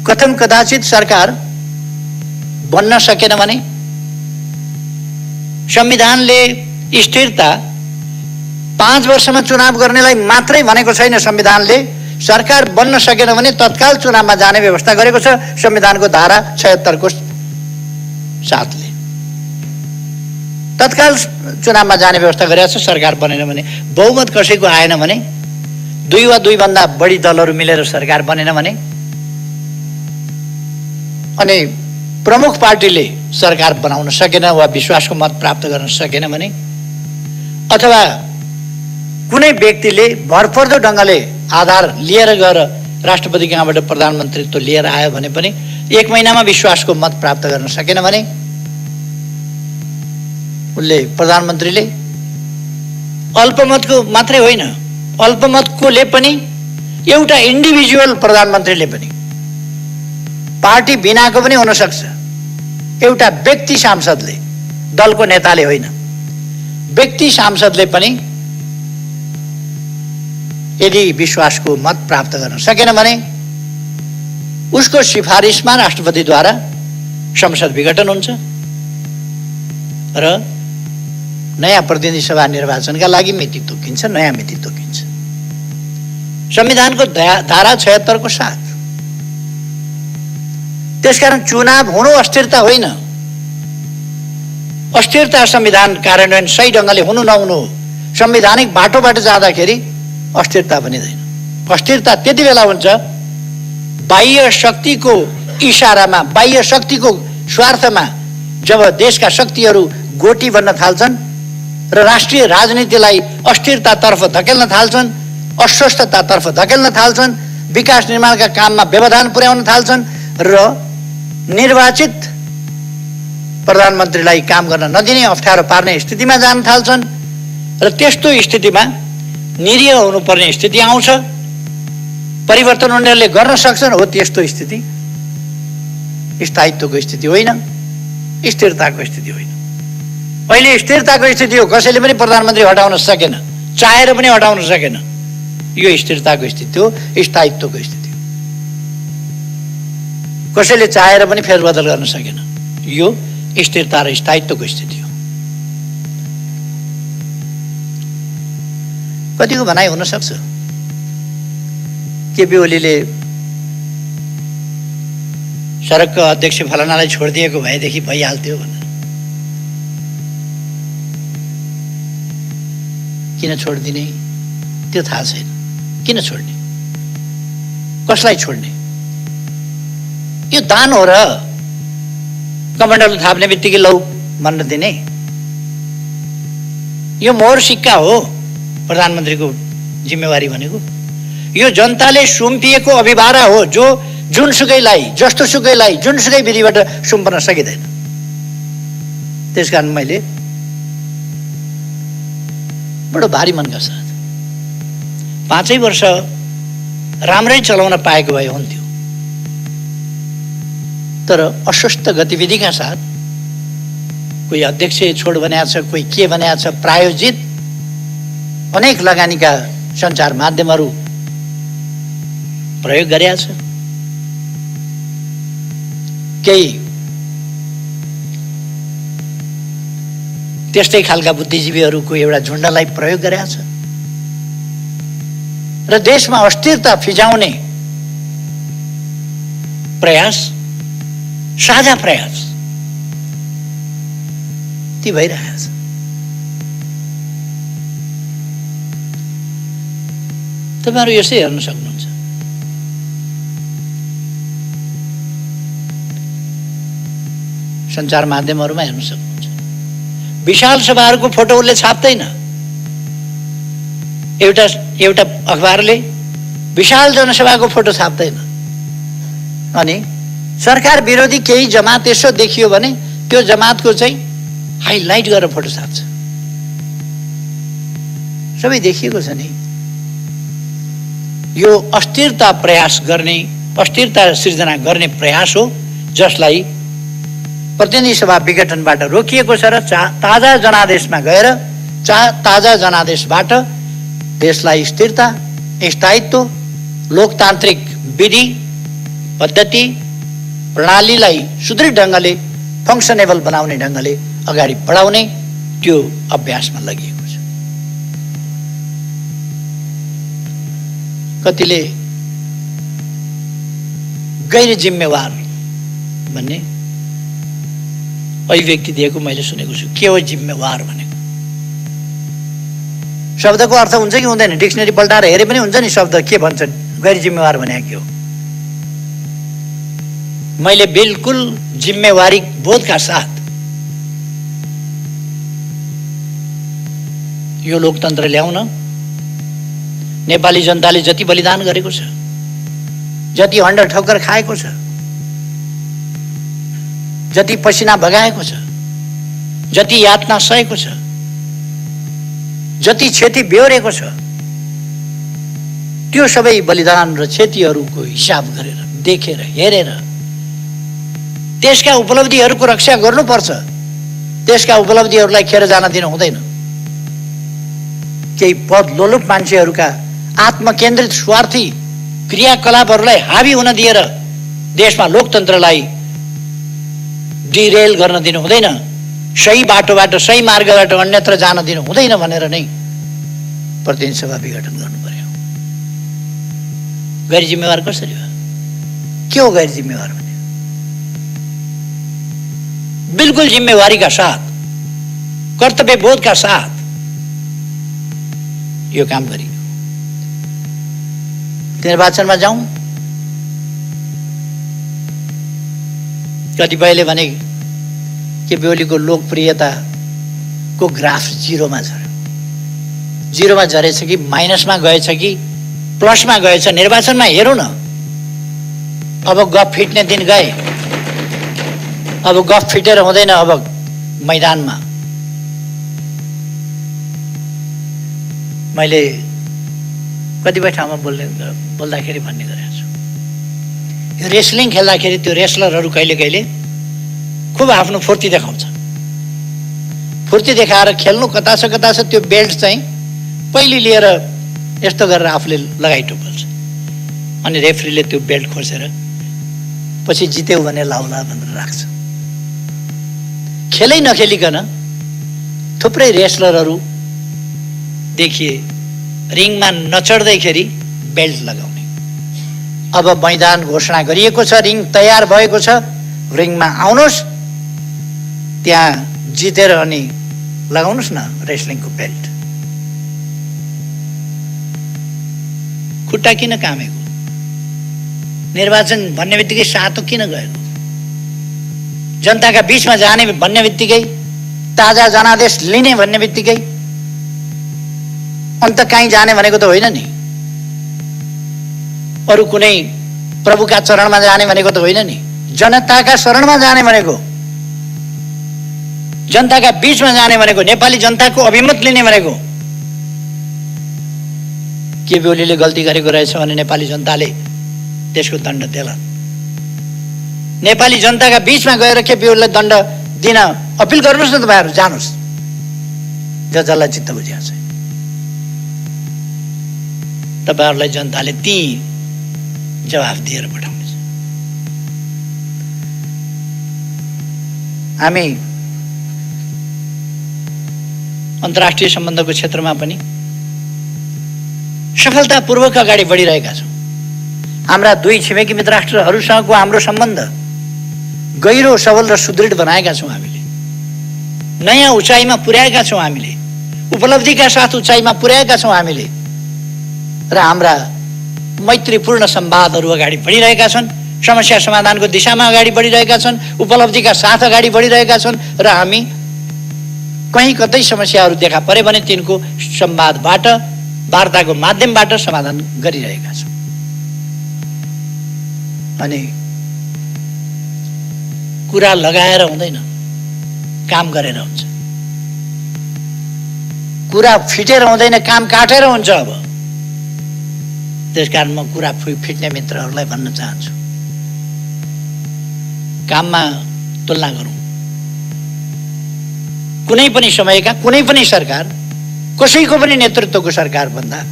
कथम कदाचित सरकार बन्न सकेन भने संविधानले स्थिरता 5 वर्षमा चुनाव गर्नेलाई मात्रै भनेको छैन। संविधानले सरकार बन्न सकेन भने तत्काल चुनावमा जाने व्यवस्था गरेको छ संविधानको धारा 76 को साथले। तत्काल चुनावमा जाने व्यवस्था गरेको छ। सरकार बनेन भने, बहुमत कसैको आएन भने, 2 वा 2 भन्दा बढी दलहरू मिलेर सरकार बनेन भने, अनि प्रमुख पार्टीले सरकार बनाउन सकेन वा विश्वासको मत प्राप्त गर्न सकेन भने, अथवा कुनै व्यक्तिले भरपर्दो ढङ्गले आधार लिएर गएर राष्ट्रपति कहाँबाट प्रधानमन्त्रीत्व लिएर आयो भने पनि 1 महिनामा विश्वासको मत प्राप्त गर्न सकेन भने उसले प्रधानमन्त्रीले अल्पमतको मात्रै होइन, अल्पमतकोले पनि एउटा इन्डिभिजुअल प्रधानमन्त्रीले पनि, पार्टी बिनाको पनि हुन सक्छ, एउटा व्यक्ति सांसदले, दलको नेताले होइन, व्यक्ति सांसदले पनि यदि विश्वासको मत प्राप्त गर्न सकेन भने उसको सिफारिसमा राष्ट्रपतिद्वारा संसद विघटन हुन्छ र नयाँ प्रतिनिधि सभा निर्वाचनका लागि मिति तोकिन्छ, नयाँ मिति तोकिन्छ संविधानको धारा 76 को साथ। त्यसकारण चुनाव हुनु अस्थिरता होइन, अस्थिरता संविधान कार्यान्वयन सही ढङ्गले हुनु नहुनु हो। संवैधानिक बाटोबाट जाँदाखेरि अस्थिरता बनिँदैन। अस्थिरता त्यति बेला हुन्छ बाह्य शक्तिको इशारामा, बाह्य शक्तिको स्वार्थमा, जब देशका शक्तिहरू गोटी बन्न थाल्छन् र राष्ट्रिय राजनीतिलाई अस्थिरतातर्फ धकेल्न थाल्छन्, अस्वस्थतातर्फ धकेल्न थाल्छन्, विकास निर्माणका काममा व्यवधान पुर्याउन थाल्छन् र निर्वाचित प्रधानमन्त्रीलाई काम गर्न नदिने, अप्ठ्यारो पार्ने स्थितिमा जान थाल्छन् र त्यस्तो स्थितिमा निरीह हुनुपर्ने स्थिति आउँछ। परिवर्तन उनीहरूले गर्न सक्छन्, हो त्यस्तो स्थिति स्थायित्वको स्थिति होइन, स्थिरताको स्थिति होइन। अहिले स्थिरताको स्थिति हो, कसैले पनि प्रधानमन्त्री हटाउन सकेन, चाहेर पनि हटाउन सकेन। यो स्थिरताको स्थिति हो, स्थायित्वको स्थिति हो। कसैले चाहेर पनि फेरबदल गर्न सकेन, यो स्थिरता र स्थायित्वको स्थिति हो। कतिको भनाइ हुन सक्छ केपी ओलीले सडकको अध्यक्ष फलानालाई छोडिदिएको भएदेखि भइहाल्थ्यो भनेर। किन छोडिदिने त्यो थाहा छैन। किन छोड्ने, कसलाई छोड्ने? यो दान हो र कमण्डल थाप्ने बित्तिकै लौ भन्न दिने? यो मोहर सिक्का हो प्रधानमन्त्रीको जिम्मेवारी भनेको। यो जनताले सुम्पिएको अभिभारा हो, जो जुनसुकैलाई, जस्तोसुकैलाई, जुनसुकै विधिबाट सुम्पन सकिँदैन। त्यसकारण मैले बडो भारी मनका साथ 5 वर्ष राम्रै चलाउन पाएको भए हुन्थ्यो, तर अस्वस्थ गतिविधिका साथ कोही अध्यक्ष छोड भनेको छ, कोही के भनेको छ, प्रायोजित अनेक लगानीका सञ्चार माध्यमहरू प्रयोग गरेका छ। केही त्यस्तै खालका बुद्धिजीवीहरूको एउटा झुण्डलाई प्रयोग गरेका छ र देशमा अस्थिरता फिजाउने प्रयास, साझा प्रयास ती भइरहेको छ। तपाईहरु यसै हेर्न सक्नुहुन्छ। सञ्चार माध्यमहरुमा हेर्न सक्नुहुन्छ। विशाल सभाहरुको फोटो उसले छाप्दैन। एउटा अखबारले विशाल जनसभाको फोटो छाप्दैन। अनि सरकार विरोधी केही जमात यसो देखियो भने त्यो जमातको चाहिँ हाइलाइट गरेर फोटो छाप्छ। सबै देखिएको छ नि। यो अस्थिरता सिर्जना गर्ने प्रयास हो, जसलाई प्रतिनिधि सभा विघटनबाट रोकिएको छ र ताजा जनादेशमा गएर ताजा जनादेशबाट देशलाई स्थिरता, स्थायित्व, लोकतान्त्रिक विधि पद्धति प्रणालीलाई सुदृढ ढङ्गले फङ्सनेबल बनाउने ढङ्गले अगाडि बढाउने त्यो अभ्यासमा लगिएको छ। कतिले गैर जिम्मेवार भन्ने अभिव्यक्ति दिएको मैले सुनेको छु। के हो जिम्मेवार भनेको? शब्दको अर्थ हुन्छ कि हुँदैन? डिक्सनरी पल्टाएर हेरे पनि हुन्छ नि शब्द के भन्छ गैर जिम्मेवार भने के हो। मैले बिल्कुल जिम्मेवारी बोधका साथ यो लोकतन्त्र ल्याउन नेपाली जनताले जति बलिदान गरेको छ, जति हण्ड ठोक्कर खाएको छ, जति पसिना बगाएको छ, जति यातना सहेको छ, जति क्षति बेहोरेको छ, त्यो सबै बलिदान र क्षतिहरूको हिसाब गरेर देखेर हेरेर त्यसका उपलब्धिहरूको रक्षा गर्नुपर्छ। त्यसका उपलब्धिहरूलाई खेर जान दिनु हुँदैन। केही पद लोलुप मान्छेहरूका आत्मकेन्द्रित स्वार्थी क्रियाकलापहरूलाई हावी हुन दिएर देशमा लोकतन्त्रलाई डिरेल गर्न दिनु हुँदैन। सही बाटोबाट, सही मार्गबाट अन्यत्र जान दिनु हुँदैन भनेर नै प्रतिनिधि सभा विघटन गर्नु पर्यो। गैर जिम्मेवार कसरी हो? के हो गैर जिम्मेवार भने? बिल्कुल जिम्मेवारी का साथ, कर्तव्य बोध का साथ यो काम गरियो। निर्वाचनमा जाउँ, कतिपयले भने केपी ओलीको लोकप्रियताको ग्राफ जिरोमा झर्यो। जिरोमा झरेछ कि माइनसमा गएछ कि प्लसमा गएछ? निर्वाचनमा हेरौँ न। अब गफ फिट्ने दिन गए। अब गफ फिटेर हुँदैन। अब मैदानमा मैले कतिपय ठाउँमा बोल्दाखेरि भन्ने गरेको छु, यो रेस्लिङ खेल्दाखेरि त्यो रेस्लरहरू कहिले कहिले खुब आफ्नो फुर्ती देखाउँछ। फुर्ती देखाएर खेल्नु कता छ त्यो बेल्ट चाहिँ पहिले लिएर यस्तो गरेर आफूले लगाइटोपल्छ, अनि रेफ्रीले त्यो बेल्ट खोसेर पछि जित्यो भने लाउला भनेर राख्छ। खेलै नखेलिकन थुप्रै रेस्लरहरू देखिए रिङमा नचढ्दैखेरि बेल्ट लगाउने। अब मैदान घोषणा गरिएको छ, रिङ तयार भएको छ, रिङमा आउनुहोस्, त्यहाँ जितेर अनि लगाउनुहोस् न रेस्लिङको बेल्ट। खुट्टा किन कामेको? निर्वाचन भन्ने बित्तिकै सातो किन गएको? जनताका बीचमा जाने भन्ने बित्तिकै, ताजा जनादेश लिने भन्ने बित्तिकै अन्त कहीँ जाने भनेको त होइन नि। अरू कुनै प्रभुका चरणमा जाने भनेको त होइन नि। जनताका शरणमा जाने भनेको, जनताका बीचमा जाने भनेको, नेपाली जनताको अभिमत लिने भनेको। केपी ओलीले गल्ती गरेको रहेछ भने नेपाली जनताले त्यसको दण्ड देला। नेपाली जनताका बीचमा गएर केपी ओलीलाई दण्ड दिन अपिल गर्नुहोस् न। तपाईहरु जानुहोस्, जसलाई चित्त बुझ्या छ। तपाईहरुलाई जनताले ती जवाफ दिएर पठाउनेछ। हामी अन्तर्राष्ट्रिय सम्बन्धको क्षेत्रमा पनि सफलतापूर्वक अगाडि बढिरहेका छौँ। हाम्रा दुई छिमेकी मित्र राष्ट्रहरूसँगको हाम्रो सम्बन्ध गहिरो, सबल र सुदृढ बनाएका छौँ। हामीले नयाँ उचाइमा पुर्याएका छौँ। हामीले उपलब्धिका साथ उचाइमा पुर्याएका छौँ। हामीले र हाम्रा मैत्रीपूर्ण संवादहरू अगाडि बढिरहेका छन्। समस्या समाधानको दिशामा अगाडि बढिरहेका छन्। उपलब्धिका साथ अगाडि बढिरहेका छन् र हामी कहीँ कतै समस्याहरू देखा परे भने तिनको संवादबाट, वार्ताको माध्यमबाट समाधान गरिरहेका छौँ। अनि कुरा लगाएर हुँदैन, काम गरेर हुन्छ। कुरा फिटेर हुँदैन, काम काटेर हुन्छ। अब त्यसकारण म कुरा फिट्ने मित्रहरूलाई भन्न चाहन्छु, काममा तुलना गरौँ। कुनै पनि समयका कुनै पनि सरकार, कसैको पनि नेतृत्वको सरकार भन्दा,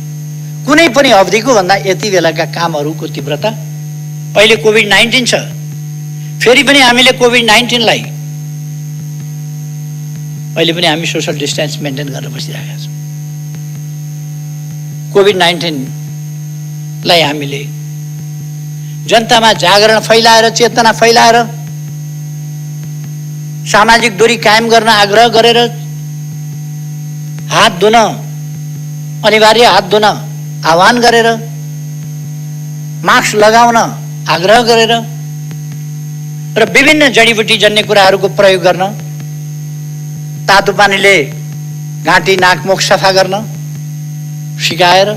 कुनै पनि अवधिको भन्दा यति बेलाका कामहरूको तीव्रता, अहिले कोभिड-19 छ, फेरि पनि हामीले कोभिड-19लाई अहिले पनि हामी सोशल डिस्टेन्स मेन्टेन गरेर बसिरहेका छौँ। कोभिड-19लाई हामीले जनतामा जागरण फैलाएर, चेतना फैलाएर, सामाजिक दूरी कायम गर्न आग्रह गरेर, हात धुन अनिवार्य, हात धुन आह्वान गरेर, मास्क लगाउन आग्रह गरेर र विभिन्न जडीबुटी जन्य कुराहरूको प्रयोग गर्न, तातो पानीले घाँटी नाक मुख सफा गर्न सिकाएर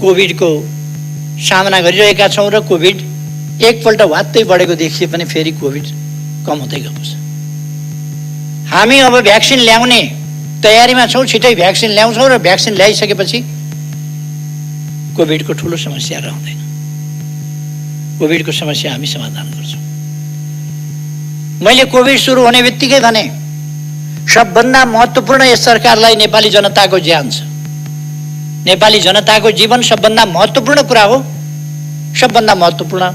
कोभिडको सामना गरिरहेका छौँ र कोभिड एकपल्ट वात्तै बढेको देखिए पनि फेरि कोभिड कम हुँदै गएको छ। हामी अब भ्याक्सिन ल्याउने तयारीमा छौँ, छिटै भ्याक्सिन ल्याउँछौँ र भ्याक्सिन ल्याइसकेपछि कोभिडको ठुलो समस्या रहँदैन। कोभिडको समस्या हामी समाधान गर्छौँ। मैले कोभिड सुरु हुने बित्तिकै भने सबभन्दा महत्त्वपूर्ण यस सरकारलाई नेपाली जनताको ज्यान छ, नेपाली जनताको जीवन सबभन्दा महत्त्वपूर्ण कुरा हो। सबभन्दा महत्त्वपूर्ण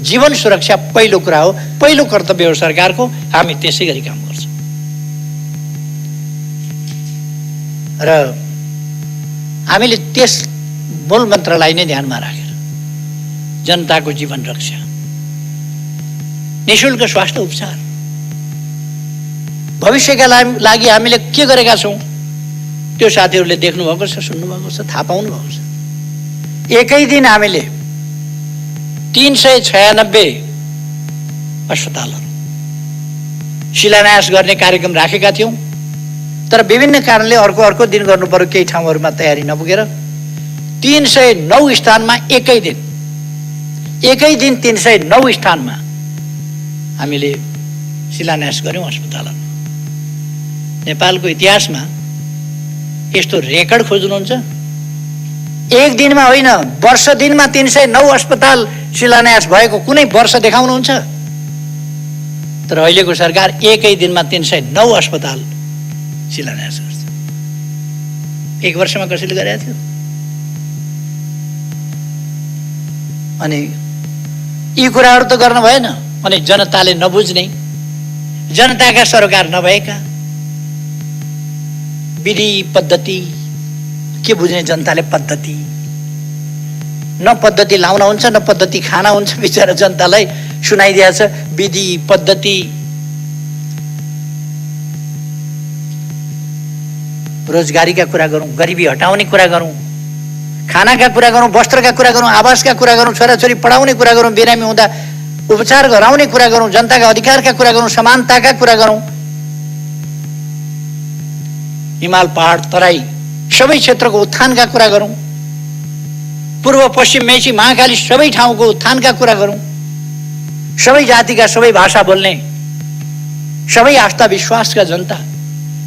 जीवन सुरक्षा पहिलो कुरा हो, पहिलो कर्तव्य हो सरकारको। हामी त्यसै गरी काम गर्छौँ र हामीले त्यस मूल मन्त्रलाई नै ध्यानमा राखेर जनताको जीवन रक्षा, निःशुल्क स्वास्थ्य उपचार, भविष्यका लागि हामीले के गरेका छौँ त्यो साथीहरूले देख्नुभएको छ, सुन्नुभएको छ, थाहा पाउनुभएको छ। एकै दिन हामीले 396 अस्पतालहरू शिलान्यास गर्ने कार्यक्रम राखेका थियौँ, तर विभिन्न कारणले अर्को दिन गर्नु पर्यो, केही ठाउँहरूमा तयारी नपुगेर 309 स्थानमा एकै दिन 309 स्थानमा हामीले शिलान्यास गऱ्यौँ अस्पतालहरू। नेपालको इतिहासमा यस्तो रेकर्ड खोज्नुहुन्छ? एक दिनमा होइन, वर्ष दिनमा 309 अस्पताल शिलान्यास भएको कुनै वर्ष देखाउनुहुन्छ? तर अहिलेको सरकार एकै दिनमा 309 अस्पताल शिलान्यास गर्छ। एक वर्षमा कसैले गरेको थियो? अनि यी कुराहरू त गर्न भएन। अनि जनताले नबुझ्ने, जनताका सरकार नभएका विधि पद्धति के बुझ्ने जनताले? पद्धति न पद्धति लाउन हुन्छ न पद्धति खाना हुन्छ। बिचरा जनतालाई सुनाइदिएछ विधि पद्धति। रोजगारीका कुरा गरौँ, गरिबी हटाउने कुरा गरौँ, खानाका कुरा गरौँ, वस्त्रका कुरा गरौँ, आवासका कुरा गरौँ, छोराछोरी पढाउने कुरा गरौँ, बिरामी हुँदा उपचार गराउने कुरा गरौँ, जनताका अधिकारका कुरा गरौँ, समानताका कुरा गरौँ, हिमाल पहाड तराई सबै क्षेत्रको उत्थानका कुरा गरौँ, पूर्व पश्चिम मेची महाकाली सबै ठाउँको उत्थानका कुरा गरौँ, सबै जातिका सबै भाषा बोल्ने, सबै आस्था विश्वासका जनता,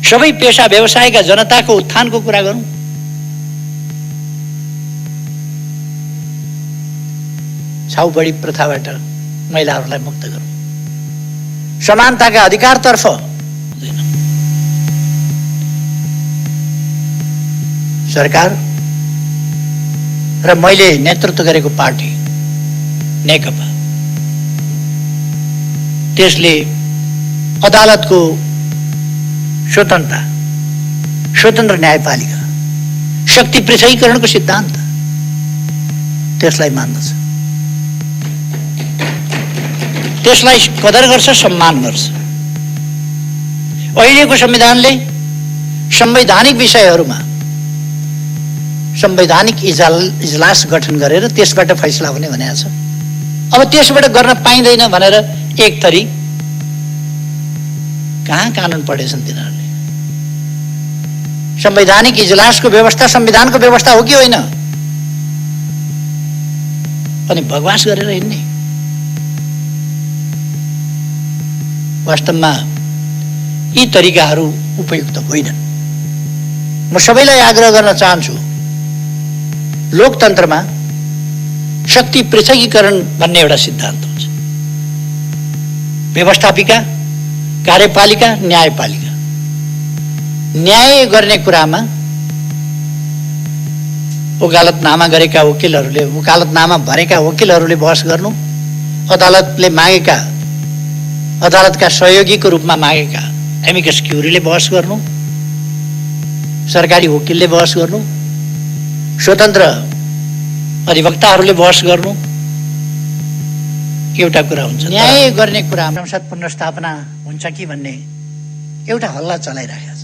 सबै पेशा व्यवसायका जनताको उत्थानको कुरा गरौँ। छाउबडी प्रथाबाट महिलाहरूलाई मुक्त गरौँ, समानताका अधिकारतर्फ हुँदैन। सरकार र मैले नेतृत्व गरेको पार्टी नेकपा, त्यसले अदालतको स्वतन्त्र न्यायपालिका, शक्ति पृथकीकरणको सिद्धान्त त्यसलाई मान्दछ, त्यसलाई कदर गर्छ, सम्मान गर्छ। अहिलेको संविधानले संवैधानिक विषयहरूमा संवैधानिक इजलास गठन गरेर त्यसबाट फैसला हुने भनेको छ। अब त्यसबाट गर्न पाइँदैन भनेर एक थरी कहाँ कानुन पढेछन् तिनीहरूले? संवैधानिक इजलासको व्यवस्था संविधानको व्यवस्था हो कि होइन? अनि बकवास गरेर हिँड्ने। वास्तवमा यी तरिकाहरू उपयुक्त होइनन्। म सबैलाई आग्रह गर्न चाहन्छु, लोकतन्त्रमा शक्ति पृथकीकरण भन्ने एउटा सिद्धान्त हुन्छ। व्यवस्थापिका, कार्यपालिका, न्यायपालिका। न्याय गर्ने कुरामा वकालतनामा गरेका वकिलहरूले, वकालतनामा भरेका वकिलहरूले बहस गर्नु, अदालतले मागेका, अदालतका सहयोगीको रूपमा मागेका एमिकस क्युरीले बहस गर्नु, सरकारी वकिलले बहस गर्नु, स्वतन्त्र अधिवक्ताहरूले बहस गर्नु एउटा कुरा हुन्छ। न्याय गर्ने कुरा संसद पुनर्स्थापना हुन्छ कि भन्ने एउटा हल्ला चलाइरहेको छ।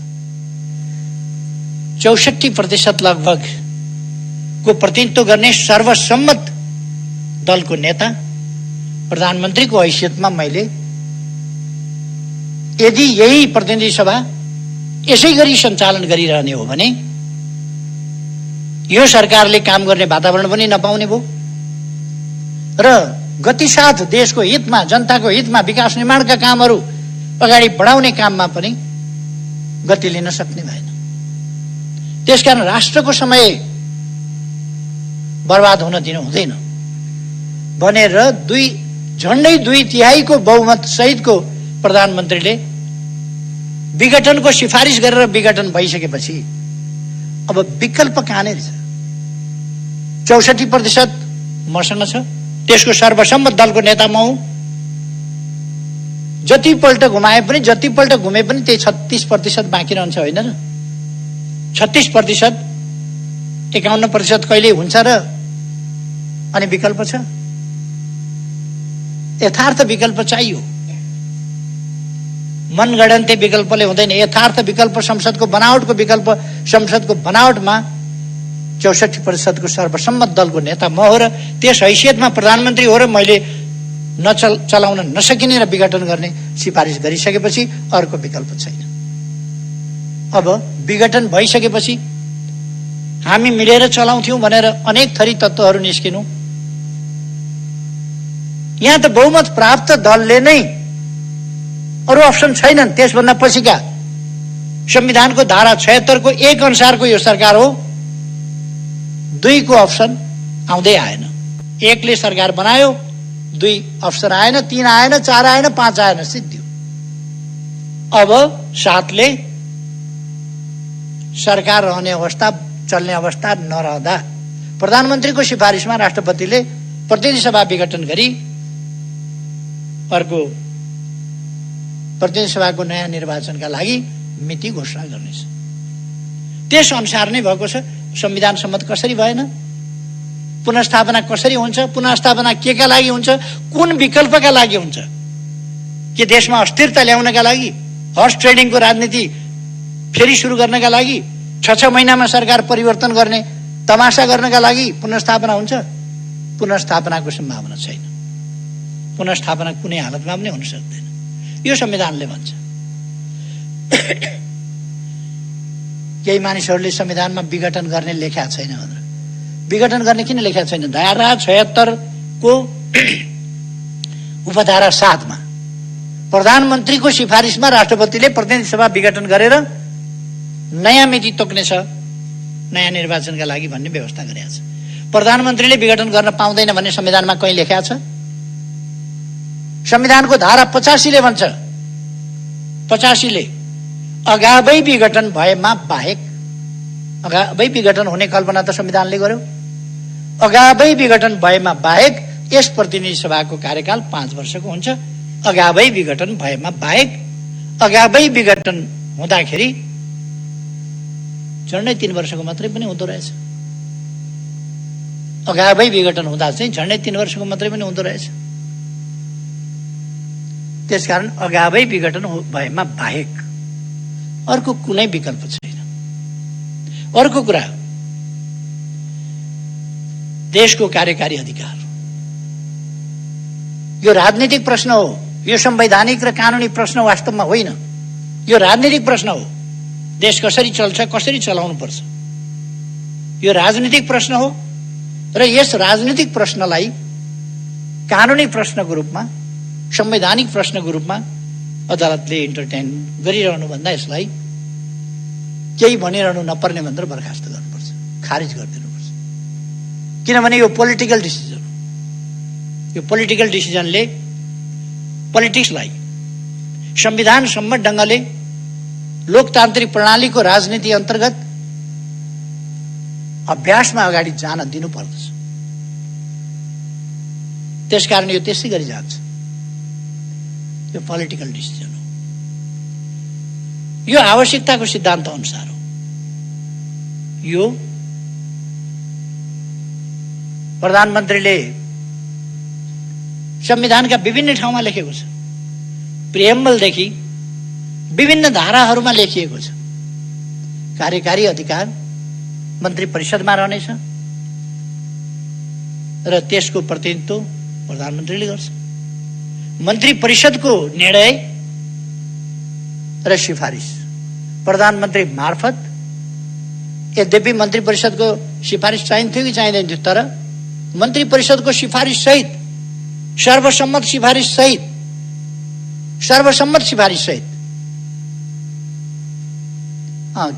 64% लगभग को प्रतिनिधित्व गर्ने सर्वसम्मत दलको नेता प्रधानमन्त्रीको हैसियतमा मैले यदि यही प्रतिनिधि सभा यसै गरी सञ्चालन गरिरहने हो भने यो सरकारले काम गर्ने वातावरण पनि नपाउने भयो र गतिसाथ देशको हितमा, जनताको हितमा विकास निर्माणका कामहरू अगाडि बढाउने काममा पनि गति लिन सक्ने भएन। त्यसकारण राष्ट्रको समय बर्बाद हुन दिनु हुँदैन भनेर झन्डै 2/3 बहुमत सहितको प्रधानमन्त्रीले विघटनको सिफारिस गरेर विघटन भइसकेपछि अब विकल्प कहाँनिर छ? 64% मसँग छ, त्यसको सर्वसम्मत दलको नेता म हुँ। जतिपल्ट घुमाए पनि, जतिपल्ट घुमे पनि त्यही 36% बाँकी रहन्छ, होइन र? 36%, 51% कहिले हुन्छ र? अनि विकल्प छ? यथार्थ विकल्प चाहियो। मनगढन्ते विकल्पले हुँदैन। यथार्थ विकल्प, संसदको बनावटमा 64% को सर्वसम्मत दलको नेता म हो र त्यस हैसियतमा प्रधानमन्त्री हो र मैले चलाउन नसकिने र विघटन गर्ने सिफारिस गरिसकेपछि अर्को विकल्प छैन। अब विघटन भइसकेपछि हामी मिलेर चलाउँथ्यौं भनेर अनेक थरी तत्त्वहरू निस्किनु। यहाँ त बहुमत प्राप्त दलले नै, अरू अप्सन छैनन्। त्यसभन्दा पछिका संविधानको धारा 76 को 1 अनुसारको यो सरकार हो। 2 को अप्सन आउँदै आएन। 1 ले सरकार बनायो, 2 अप्सन आएन, 3 आएन, 4 आएन, 5 आएन, सिद्धियो। अब 7 ले सरकार रहने अवस्था, चल्ने अवस्था नरहँदा प्रधानमन्त्रीको सिफारिसमा राष्ट्रपतिले प्रतिनिधि सभा विघटन गरी अर्को प्रतिनिधि सभाको नयाँ निर्वाचनका लागि मिति घोषणा गर्नेछ। त्यस अनुसार नै भएको छ। संविधान सम्मत कसरी भएन? पुनर्स्थापना कसरी हुन्छ? पुनर्स्थापना केका लागि हुन्छ? कुन विकल्पका लागि हुन्छ? के देशमा अस्थिरता ल्याउनका लागि, हर्स ट्रेडिङको राजनीति फेरि सुरु गर्नका लागि, 6 महिनामा सरकार परिवर्तन गर्ने तमासा गर्नका लागि पुनर्स्थापना हुन्छ? पुनर्स्थापनाको सम्भावना छैन। पुनर्स्थापना कुनै हालतमा पनि हुन सक्दैन, यो संविधानले भन्छ। केही मानिसहरूले संविधानमा विघटन गर्ने लेख्या छैन भनेर। विघटन गर्ने किन लेख्या छैन? धारा 76 को उपधारा 7 मा प्रधानमन्त्रीको सिफारिसमा राष्ट्रपतिले प्रतिनिधि सभा विघटन गरेर नयाँ मिति तोक्नेछ नयाँ निर्वाचनका लागि भन्ने व्यवस्था गरेको छ। प्रधानमन्त्रीले विघटन गर्न पाउँदैन भन्ने संविधानमा कहीँ लेख्या छ? संविधानको धारा 85 ले भन्छ, 85 ले अगावै विघटन भएमा बाहेक, अगावै विघटन हुने कल्पना त संविधानले गर्यो। अगावै विघटन भएमा बाहेक यस प्रतिनिधि सभाको कार्यकाल 5 वर्षको हुन्छ। अगावै विघटन भएमा बाहेक, अगावै विघटन हुँदाखेरि झन्डै 3 वर्षको मात्रै पनि हुँदो रहेछ। अगावै विघटन हुँदा चाहिँ झन्डै 3 वर्षको मात्रै पनि हुँदो रहेछ। त्यसकारण अगावै विघटन भएमा बाहेक अर्को कुनै विकल्प छैन। अर्को कुरा, देशको कार्यकारी अधिकार। यो राजनीतिक प्रश्न हो, यो संवैधानिक र कानुनी प्रश्न वास्तवमा होइन। यो राजनीतिक प्रश्न हो। देश कसरी चल्छ, कसरी चलाउनु पर्छ, यो राजनीतिक प्रश्न हो। र यस राजनीतिक प्रश्नलाई कानुनी प्रश्नको रूपमा, संवैधानिक प्रश्नको रूपमा अदालतले इन्टरटेन गरिरहनु भन्दा यसलाई केही भनिरहनु नपर्ने भनेर बर्खास्त गर्नुपर्छ, खारिज गरिदिनुपर्छ। किनभने यो पोलिटिकल डिसिजन, यो पोलिटिकल डिसिजनले पोलिटिक्सलाई संविधान सम्मत ढंगले लोकतान्त्रिक प्रणालीको राजनीति अन्तर्गत अभ्यासमा अगाडि जान दिनुपर्दछ। त्यसकारण यो त्यसै गरी जान्छ। यो पोलिटिकल डिसिजन हो, यो आवश्यकताको सिद्धान्त अनुसार हो। यो प्रधानमन्त्रीले संविधानका विभिन्न ठाउँमा लेखेको छ, प्रिएम्बलदेखि विभिन्न धाराहरूमा लेखिएको छ। कार्यकारी अधिकार मन्त्री परिषदमा रहनेछ र त्यसको प्रतिनिधित्व प्रधानमन्त्रीले गर्छ। मन्त्री परिषदको निर्णय र सिफारिस प्रधानमन्त्री मार्फत, यद्यपि मन्त्री परिषदको सिफारिस चाहिन्थ्यो कि चाहिँदैन थियो, तर मन्त्री परिषदको सिफारिस सहित, सर्वसम्मत सिफारिस सहित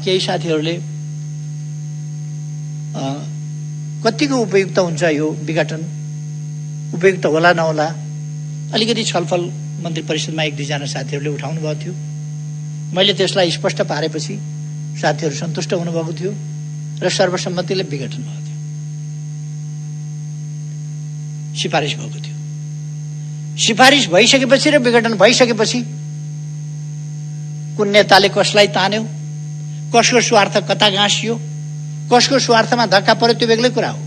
केही साथीहरूले कतिको उपयुक्त हुन्छ यो विघटन, उपयुक्त होला नहोला, अलिकति छलफल मन्त्री परिषदमा एक दुईजना साथीहरूले उठाउनु भएको थियो। मैले त्यसलाई स्पष्ट पारेपछि साथीहरू सन्तुष्ट हुनुभएको थियो र सर्वसम्मतिले विघटन भएको थियो, सिफारिस भएको थियो। सिफारिस भइसकेपछि र विघटन भइसकेपछि कुन नेताले कसलाई तान्यो, कसको स्वार्थ कता गाँसियो, कसको स्वार्थमा धक्का पर्यो, त्यो बेग्लै कुरा हो।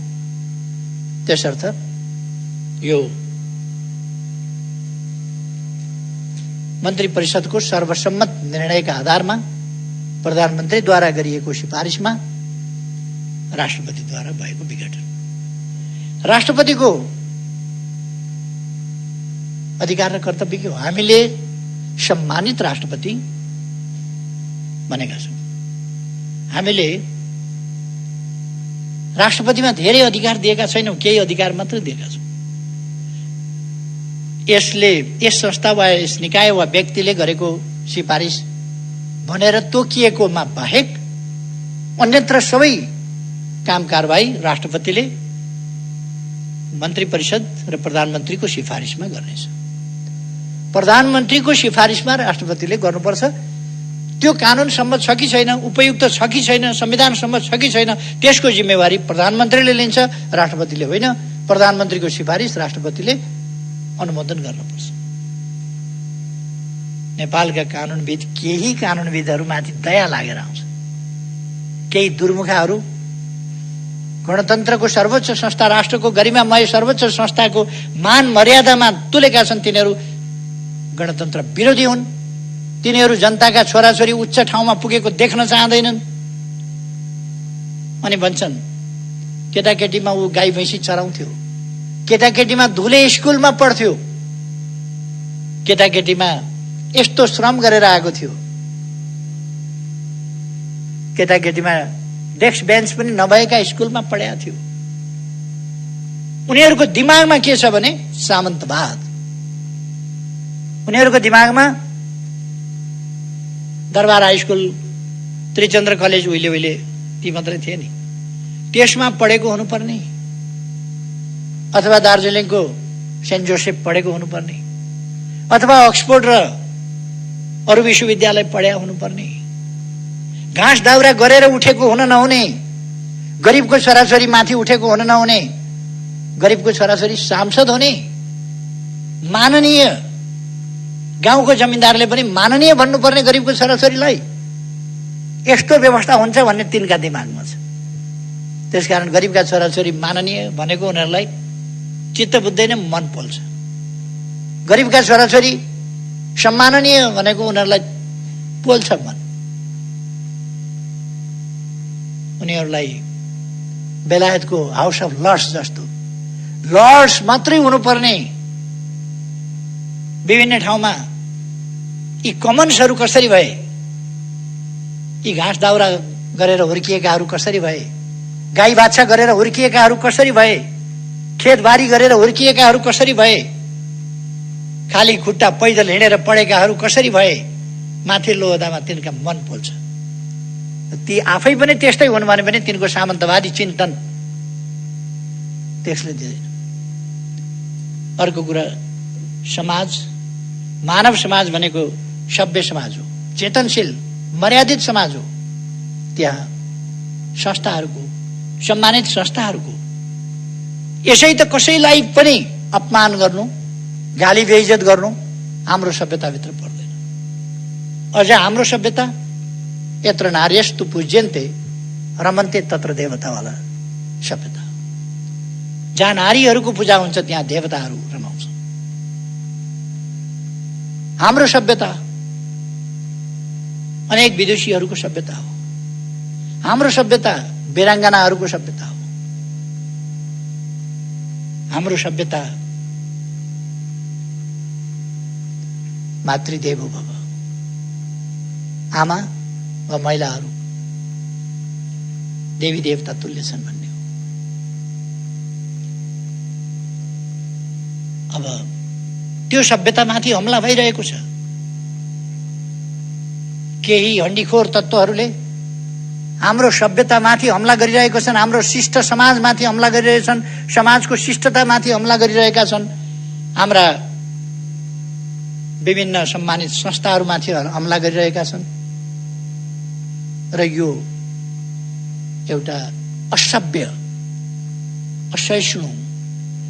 त्यसर्थ यो मन्त्री परिषदको सर्वसम्मत निर्णयका आधारमा प्रधानमन्त्रीद्वारा गरिएको सिफारिसमा राष्ट्रपतिद्वारा भएको विघटन, राष्ट्रपतिको अधिकार र कर्तव्य के हो? हामीले सम्मानित राष्ट्रपति बनेका छौँ। हामीले राष्ट्रपतिमा धेरै अधिकार दिएका छैनौँ, केही अधिकार मात्र दिएका छौँ। यस संस्था वा यस निकाय वा व्यक्तिले गरेको सिफारिस भनेर तोकिएकोमा बाहेक अन्यत्र सबै काम कारबाही राष्ट्रपतिले मन्त्री परिषद र प्रधानमन्त्रीको सिफारिसमा गर्नेछ। प्रधानमन्त्रीको सिफारिसमा राष्ट्रपतिले गर्नुपर्छ। त्यो कानून सम्मत छ कि छैन, उपयुक्त छ कि छैन, संविधान सम्मत छ कि छैन, त्यसको जिम्मेवारी प्रधानमन्त्रीले लिन्छ, राष्ट्रपतिले होइन। प्रधानमन्त्रीको सिफारिस राष्ट्रपतिले अनुमोदन गर्नुपर्छ। नेपालका कानूनविद, केही कानूनविदहरूमाथि दया लागेर आउँछ। केही दुर्मुखाहरू गणतन्त्रको सर्वोच्च संस्था, राष्ट्रको गरिमामय सर्वोच्च संस्थाको मान मर्यादामा तुलेका छन्। तिनीहरू गणतन्त्र विरोधी हुन्। तिनीहरू जनताका छोराछोरी उच्च ठाउँमा पुगेको देख्न चाहँदैनन्। अनि भन्छन् केटाकेटीमा ऊ गाई भैँसी चराउँथ्यो, केटाकेटीमा धुले स्कुलमा पढ्थ्यो, केटाकेटीमा यस्तो श्रम गरेर आएको थियो, केटाकेटीमा डेस्क बेन्च पनि नभएका स्कुलमा पढेका थियो। उनीहरूको दिमागमा के छ भने सामन्तवाद। उनीहरूको दिमागमा दरबार हाई स्कुल, त्रिचन्द्र कलेज उहिले ती मात्रै थिए नि, त्यसमा पढेको हुनुपर्ने, अथवा दार्जिलिङको सेन्ट जोसेफ पढेको हुनुपर्ने, अथवा अक्सफोर्ड र अरू विश्वविद्यालय पढेका हुनुपर्ने। घाँस दाउरा गरेर उठेको हुन नहुने, गरिबको छोराछोरी माथि उठेको हुन नहुने, गरिबको छोराछोरी सांसद हुने, माननीय, गाउँको जमिनदारले पनि माननीय भन्नुपर्ने गरिबको छोराछोरीलाई। यस्तो व्यवस्था हुन्छ भन्ने तिनका दिमागमा छ। त्यसकारण गरिबका छोराछोरी माननीय भनेको उनीहरूलाई चित्त बुझ्दैन, मन पोल्छ। गरिबका छोराछोरी सम्माननीय भनेको उनीहरूलाई पोल्छ मन। उनीहरूलाई बेलायतको हाउस अफ लर्ड्स जस्तो लर्ड्स मात्रै हुनुपर्ने विभिन्न ठाउँमा यी कमन्सहरू कसरी भए, यी घाँस दाउरा गरेर हुर्किएकाहरू कसरी भए, गाई बाछा गरेर हुर्किएकाहरू कसरी भए, खेतबारी गरेर हुर्किएकाहरू कसरी भए, खाली खुट्टा पैदल हिँडेर पढेकाहरू कसरी भए, माथिल्लो ओहदामा तिनका मन पोल्छ। ती आफै पनि त्यस्तै हुन् भने तिनको सामन्तवादी चिन्तन त्यसले दिँदैन। अर्को कुरा, समाज, मानव समाज भनेको सभ्य समाज हो, चेतनशील मर्यादित समाज हो। त्यहाँ संस्थाहरूको, सम्मानित संस्थाहरूको, यसै त कसैलाई पनि अपमान गर्नु, गाली बेइज्जत गर्नु हाम्रो सभ्यताभित्र पर्दैन। अझ हाम्रो सभ्यता यत्र नार्यस्तु पूज्यन्ते रमन्ते तत्र देवतावाला सभ्यता। जहाँ नारीहरूको पूजा हुन्छ त्यहाँ देवताहरू रमाउँछ। हाम्रो सभ्यता अनेक विदेशीहरूको सभ्यता हो। हाम्रो सभ्यता वीराङ्गनाहरूको सभ्यता हो। हाम्रो सभ्यता मातृदेवो भव, आमा वा महिलाहरू देवी देवता तुल्य छन् भन्ने हो। अब त्यो सभ्यतामाथि हमला भइरहेको छ। केही हण्डीखोर तत्त्वहरूले हाम्रो सभ्यतामाथि हमला गरिरहेका छन्, हाम्रो शिष्ट समाजमाथि हमला गरिरहेछन्, समाजको शिष्टतामाथि हमला गरिरहेका छन्, हाम्रा विभिन्न सम्मानित संस्थाहरूमाथि हमला गरिरहेका छन्। र यो एउटा असभ्य, असहिष्णु,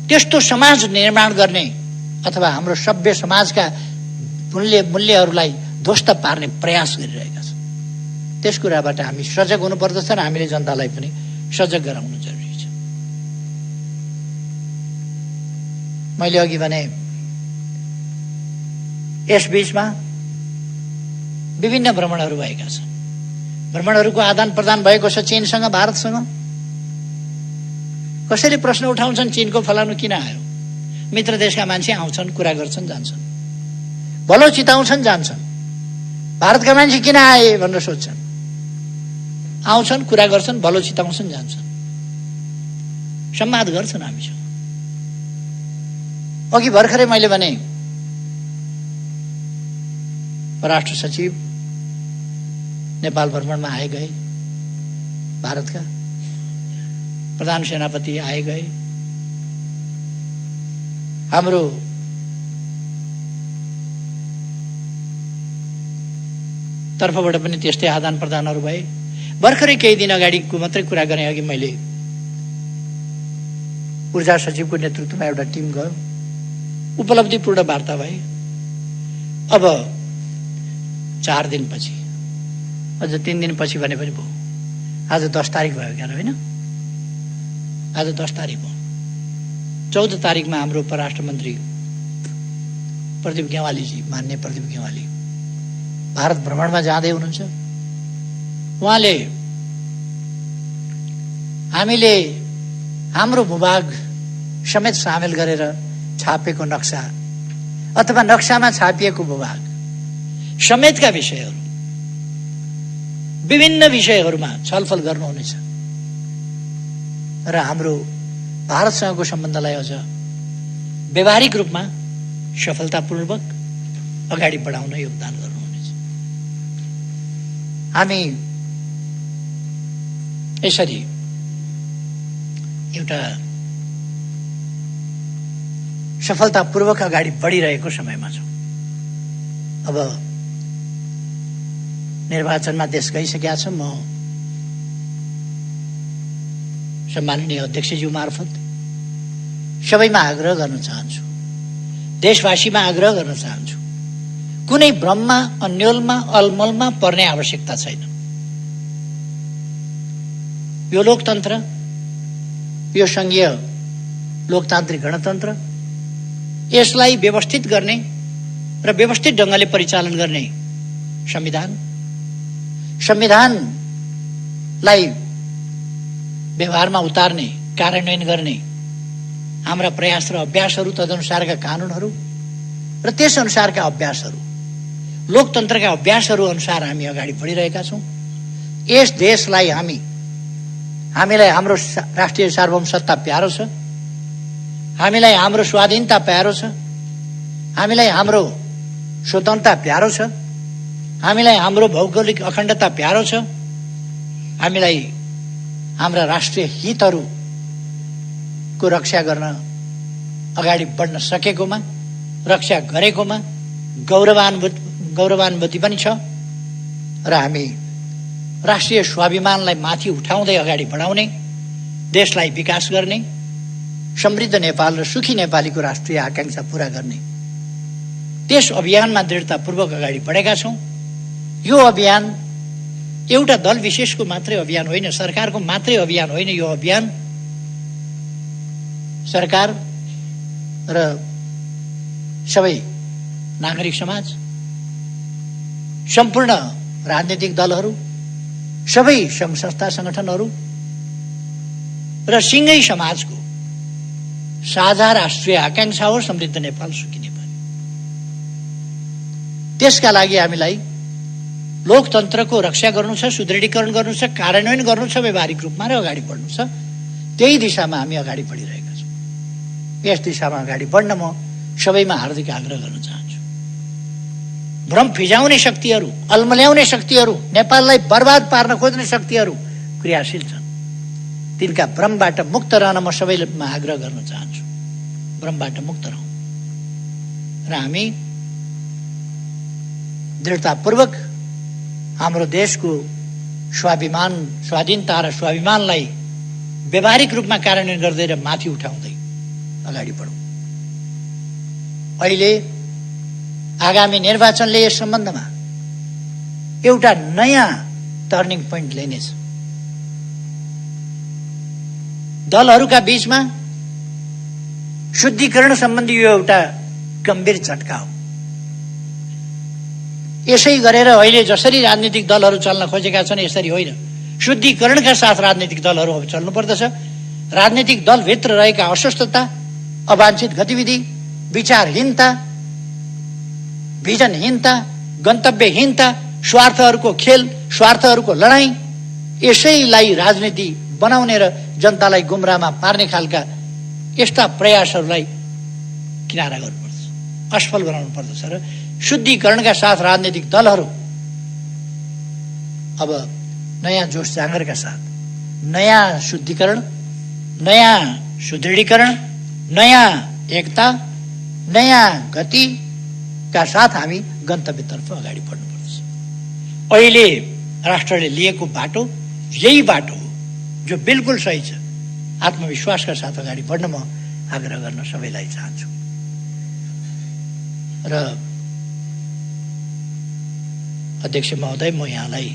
त्यस्तो समाज निर्माण गर्ने अथवा हाम्रो सभ्य समाजका मूल्यहरूलाई ध्वस्त पार्ने प्रयास गरिरहेका छन्। त्यस कुराबाट हामी सजग हुनुपर्दछ र हामीले जनतालाई पनि सजग गराउनु जरुरी छ। मैले अघि भने यस बीचमा विभिन्न भ्रमणहरू भएका छन्। भ्रमणहरूको आदान प्रदान भएको छ चीनसँग, भारतसँग। कसैले प्रश्न उठाउँछन्, चीनको फलानु किन आयो? मित्र देशका मान्छे आउँछन्, कुरा गर्छन्, जान्छन्, भलो चिताउँछन्, जान्छन्। भारतका मान्छे किन आए भनेर सोध्छन्, आउँछन्, कुरा गर्छन्, भलो चिताउँछन्, जान्छन्, संवाद गर्छन् हामीसँग। अघि भर्खरै मैले भने परराष्ट्र सचिव नेपाल भ्रमणमा आए गए, भारतका प्रधान सेनापति आए गए, हाम्रो तर्फबाट पनि त्यस्तै आदान प्रदानहरू भए। भर्खरै केही दिन अगाडिको मात्रै कुरा गरेँ। अघि मैले ऊर्जा सचिवको नेतृत्वमा एउटा टिम गयो, उपलब्धिपूर्ण वार्ता भए। अब 4 दिनपछि, अझ 3 दिनपछि भने पनि भयो। आज 10 तारिक भयो क्या होइन? आज 10 तारिक हो। 14 तारिकमा हाम्रो परराष्ट्र मन्त्री प्रदीप गेवालीजी, मान्य प्रदीप गेवाली भारत भ्रमणमा जाँदै हुनुहुन्छ। उहाँले हामीले हाम्रो भूभाग समेत सामेल गरेर छापेको नक्सा अथवा नक्सामा छापिएको भूभाग समेतका विषयहरू, विभिन्न विषयहरूमा छलफल गर्नुहुनेछ र हाम्रो भारतसँगको सम्बन्धलाई अझ व्यवहारिक रूपमा सफलतापूर्वक अगाडि बढाउन योगदान गर्नुहुनेछ। हामी यसरी एउटा सफलतापूर्वक अगाडि बढिरहेको समयमा छौँ। अब निर्वाचनमा देश गइसकेका छ। म सम्माननीय अध्यक्षज्यू मार्फत सबैमा आग्रह गर्न चाहन्छु, देशवासीमा आग्रह गर्न चाहन्छु, कुनै भ्रममा, अन्योलमा, अलमलमा पर्ने आवश्यकता छैन। यो लोकतन्त्र, यो संघीय लोकतान्त्रिक गणतन्त्र, यसलाई व्यवस्थित गर्ने र व्यवस्थित ढङ्गले परिचालन गर्ने संविधानलाई व्यवहारमा उतार्ने, कार्यान्वयन गर्ने हाम्रा प्रयास र अभ्यासहरू, तदनुसारका कानुनहरू र त्यस अनुसारका अभ्यासहरू, लोकतन्त्रका अभ्यासहरू अनुसार हामी अगाडि बढिरहेका छौँ। यस देशलाई हामीलाई हाम्रो राष्ट्रिय सार्वभौमसत्ता प्यारो छ, हामीलाई हाम्रो स्वाधीनता प्यारो छ, हामीलाई हाम्रो स्वतन्त्रता प्यारो छ, हामीलाई हाम्रो भौगोलिक अखण्डता प्यारो छ, हामीलाई हाम्रा राष्ट्रिय हितहरू को रक्षा गर्न अगाडि बढ्न सकेकोमा, रक्षा गरेकोमा गौरवान्वित पनि छ र हामी राष्ट्रिय स्वाभिमानलाई माथि उठाउँदै अगाडि बढाउने, देशलाई विकास गर्ने, समृद्ध नेपाल र सुखी नेपालीको राष्ट्रिय आकांक्षा पूरा गर्ने त्यस अभियानमा दृढतापूर्वक अगाडि बढेका छौँ। यो अभियान एउटा दल विशेषको मात्रै अभियान होइन, सरकारको मात्रै अभियान होइन। यो अभियान सरकार र सबै नागरिक समाज, सम्पूर्ण राजनीतिक दलहरू, सबै सङ्घ संस्था संगठनहरू र सिंगै समाजको साझा राष्ट्रिय आकांक्षा हो समृद्ध नेपाल, सुखी नेपाल। त्यसका लागि हामीलाई लोकतन्त्रको रक्षा गर्नु छ, सुदृढीकरण गर्नु छ, कार्यान्वयन गर्नु छ व्यावहारिक रूपमा र अगाडि बढ्नु छ। त्यही दिशामा हामी अगाडि बढिरहेका छौँ। यस दिशामा अगाडि बढ्न म सबैमा हार्दिक आग्रह गर्न चाहन्छु। भ्रम फिजाउने शक्तिहरू, अल्मल्याउने शक्तिहरू, नेपाललाई बर्बाद पार्न खोज्ने शक्तिहरू क्रियाशील छन्। तिनका भ्रमबाट मुक्त रहन म सबैमा आग्रह गर्न चाहन्छु। भ्रमबाट मुक्त रहौँ र हामी दृढतापूर्वक हाम्रो देशको स्वाभिमान, स्वाधीनता र स्वाभिमानलाई व्यावहारिक रूपमा कार्यान्वयन गर्दै र माथि उठाउँदै अगाडि बढौँ। अहिले आगामी निर्वाचनले यस सम्बन्धमा एउटा नयाँ टर्निङ पोइन्ट ल्याइनेछ। दलहरूका बीचमा शुद्धिकरण सम्बन्धी यो एउटा गम्भीर झट्का हो। यसै गरेर अहिले जसरी राजनीतिक दलहरू चल्न खोजेका छन् यसरी होइन, शुद्धिकरणका साथ राजनीतिक दलहरू अब चल्नु पर्दछ। राजनीतिक दलभित्र रहेका अस्वस्थता, अवांछित गतिविधि, विचारहीनता, भिजनहीनता, गन्तव्यहीनता, स्वार्थहरूको खेल, स्वार्थहरूको लडाईँ, यसैलाई राजनीति बनाउने र जनतालाई गुमराहमा पार्ने खालका यस्ता प्रयासहरूलाई किनारा गर्नुपर्छ, असफल बनाउनु पर्दछ र शुद्धिकरणका साथ राजनीतिक दलहरू अब नयाँ जोश जाँगरका साथ नयाँ शुद्धिकरण, नयाँ सुदृढीकरण, नयाँ एकता, नयाँ गतिका साथ हामी गन्तव्यतर्फ अगाडि बढ्नुपर्छ। अहिले राष्ट्रले लिएको बाटो यही बाटो हो जो बिल्कुल सही छ। आत्मविश्वासका साथ अगाडि बढ्न म आग्रह गर्न सबैलाई चाहन्छु र अध्यक्ष महोदय, म यहाँलाई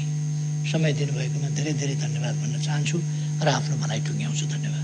समय दिनुभएकोमा धेरै धेरै धन्यवाद भन्न चाहन्छु र आफ्नो भनाइ टुङ्ग्याउँछु। धन्यवाद।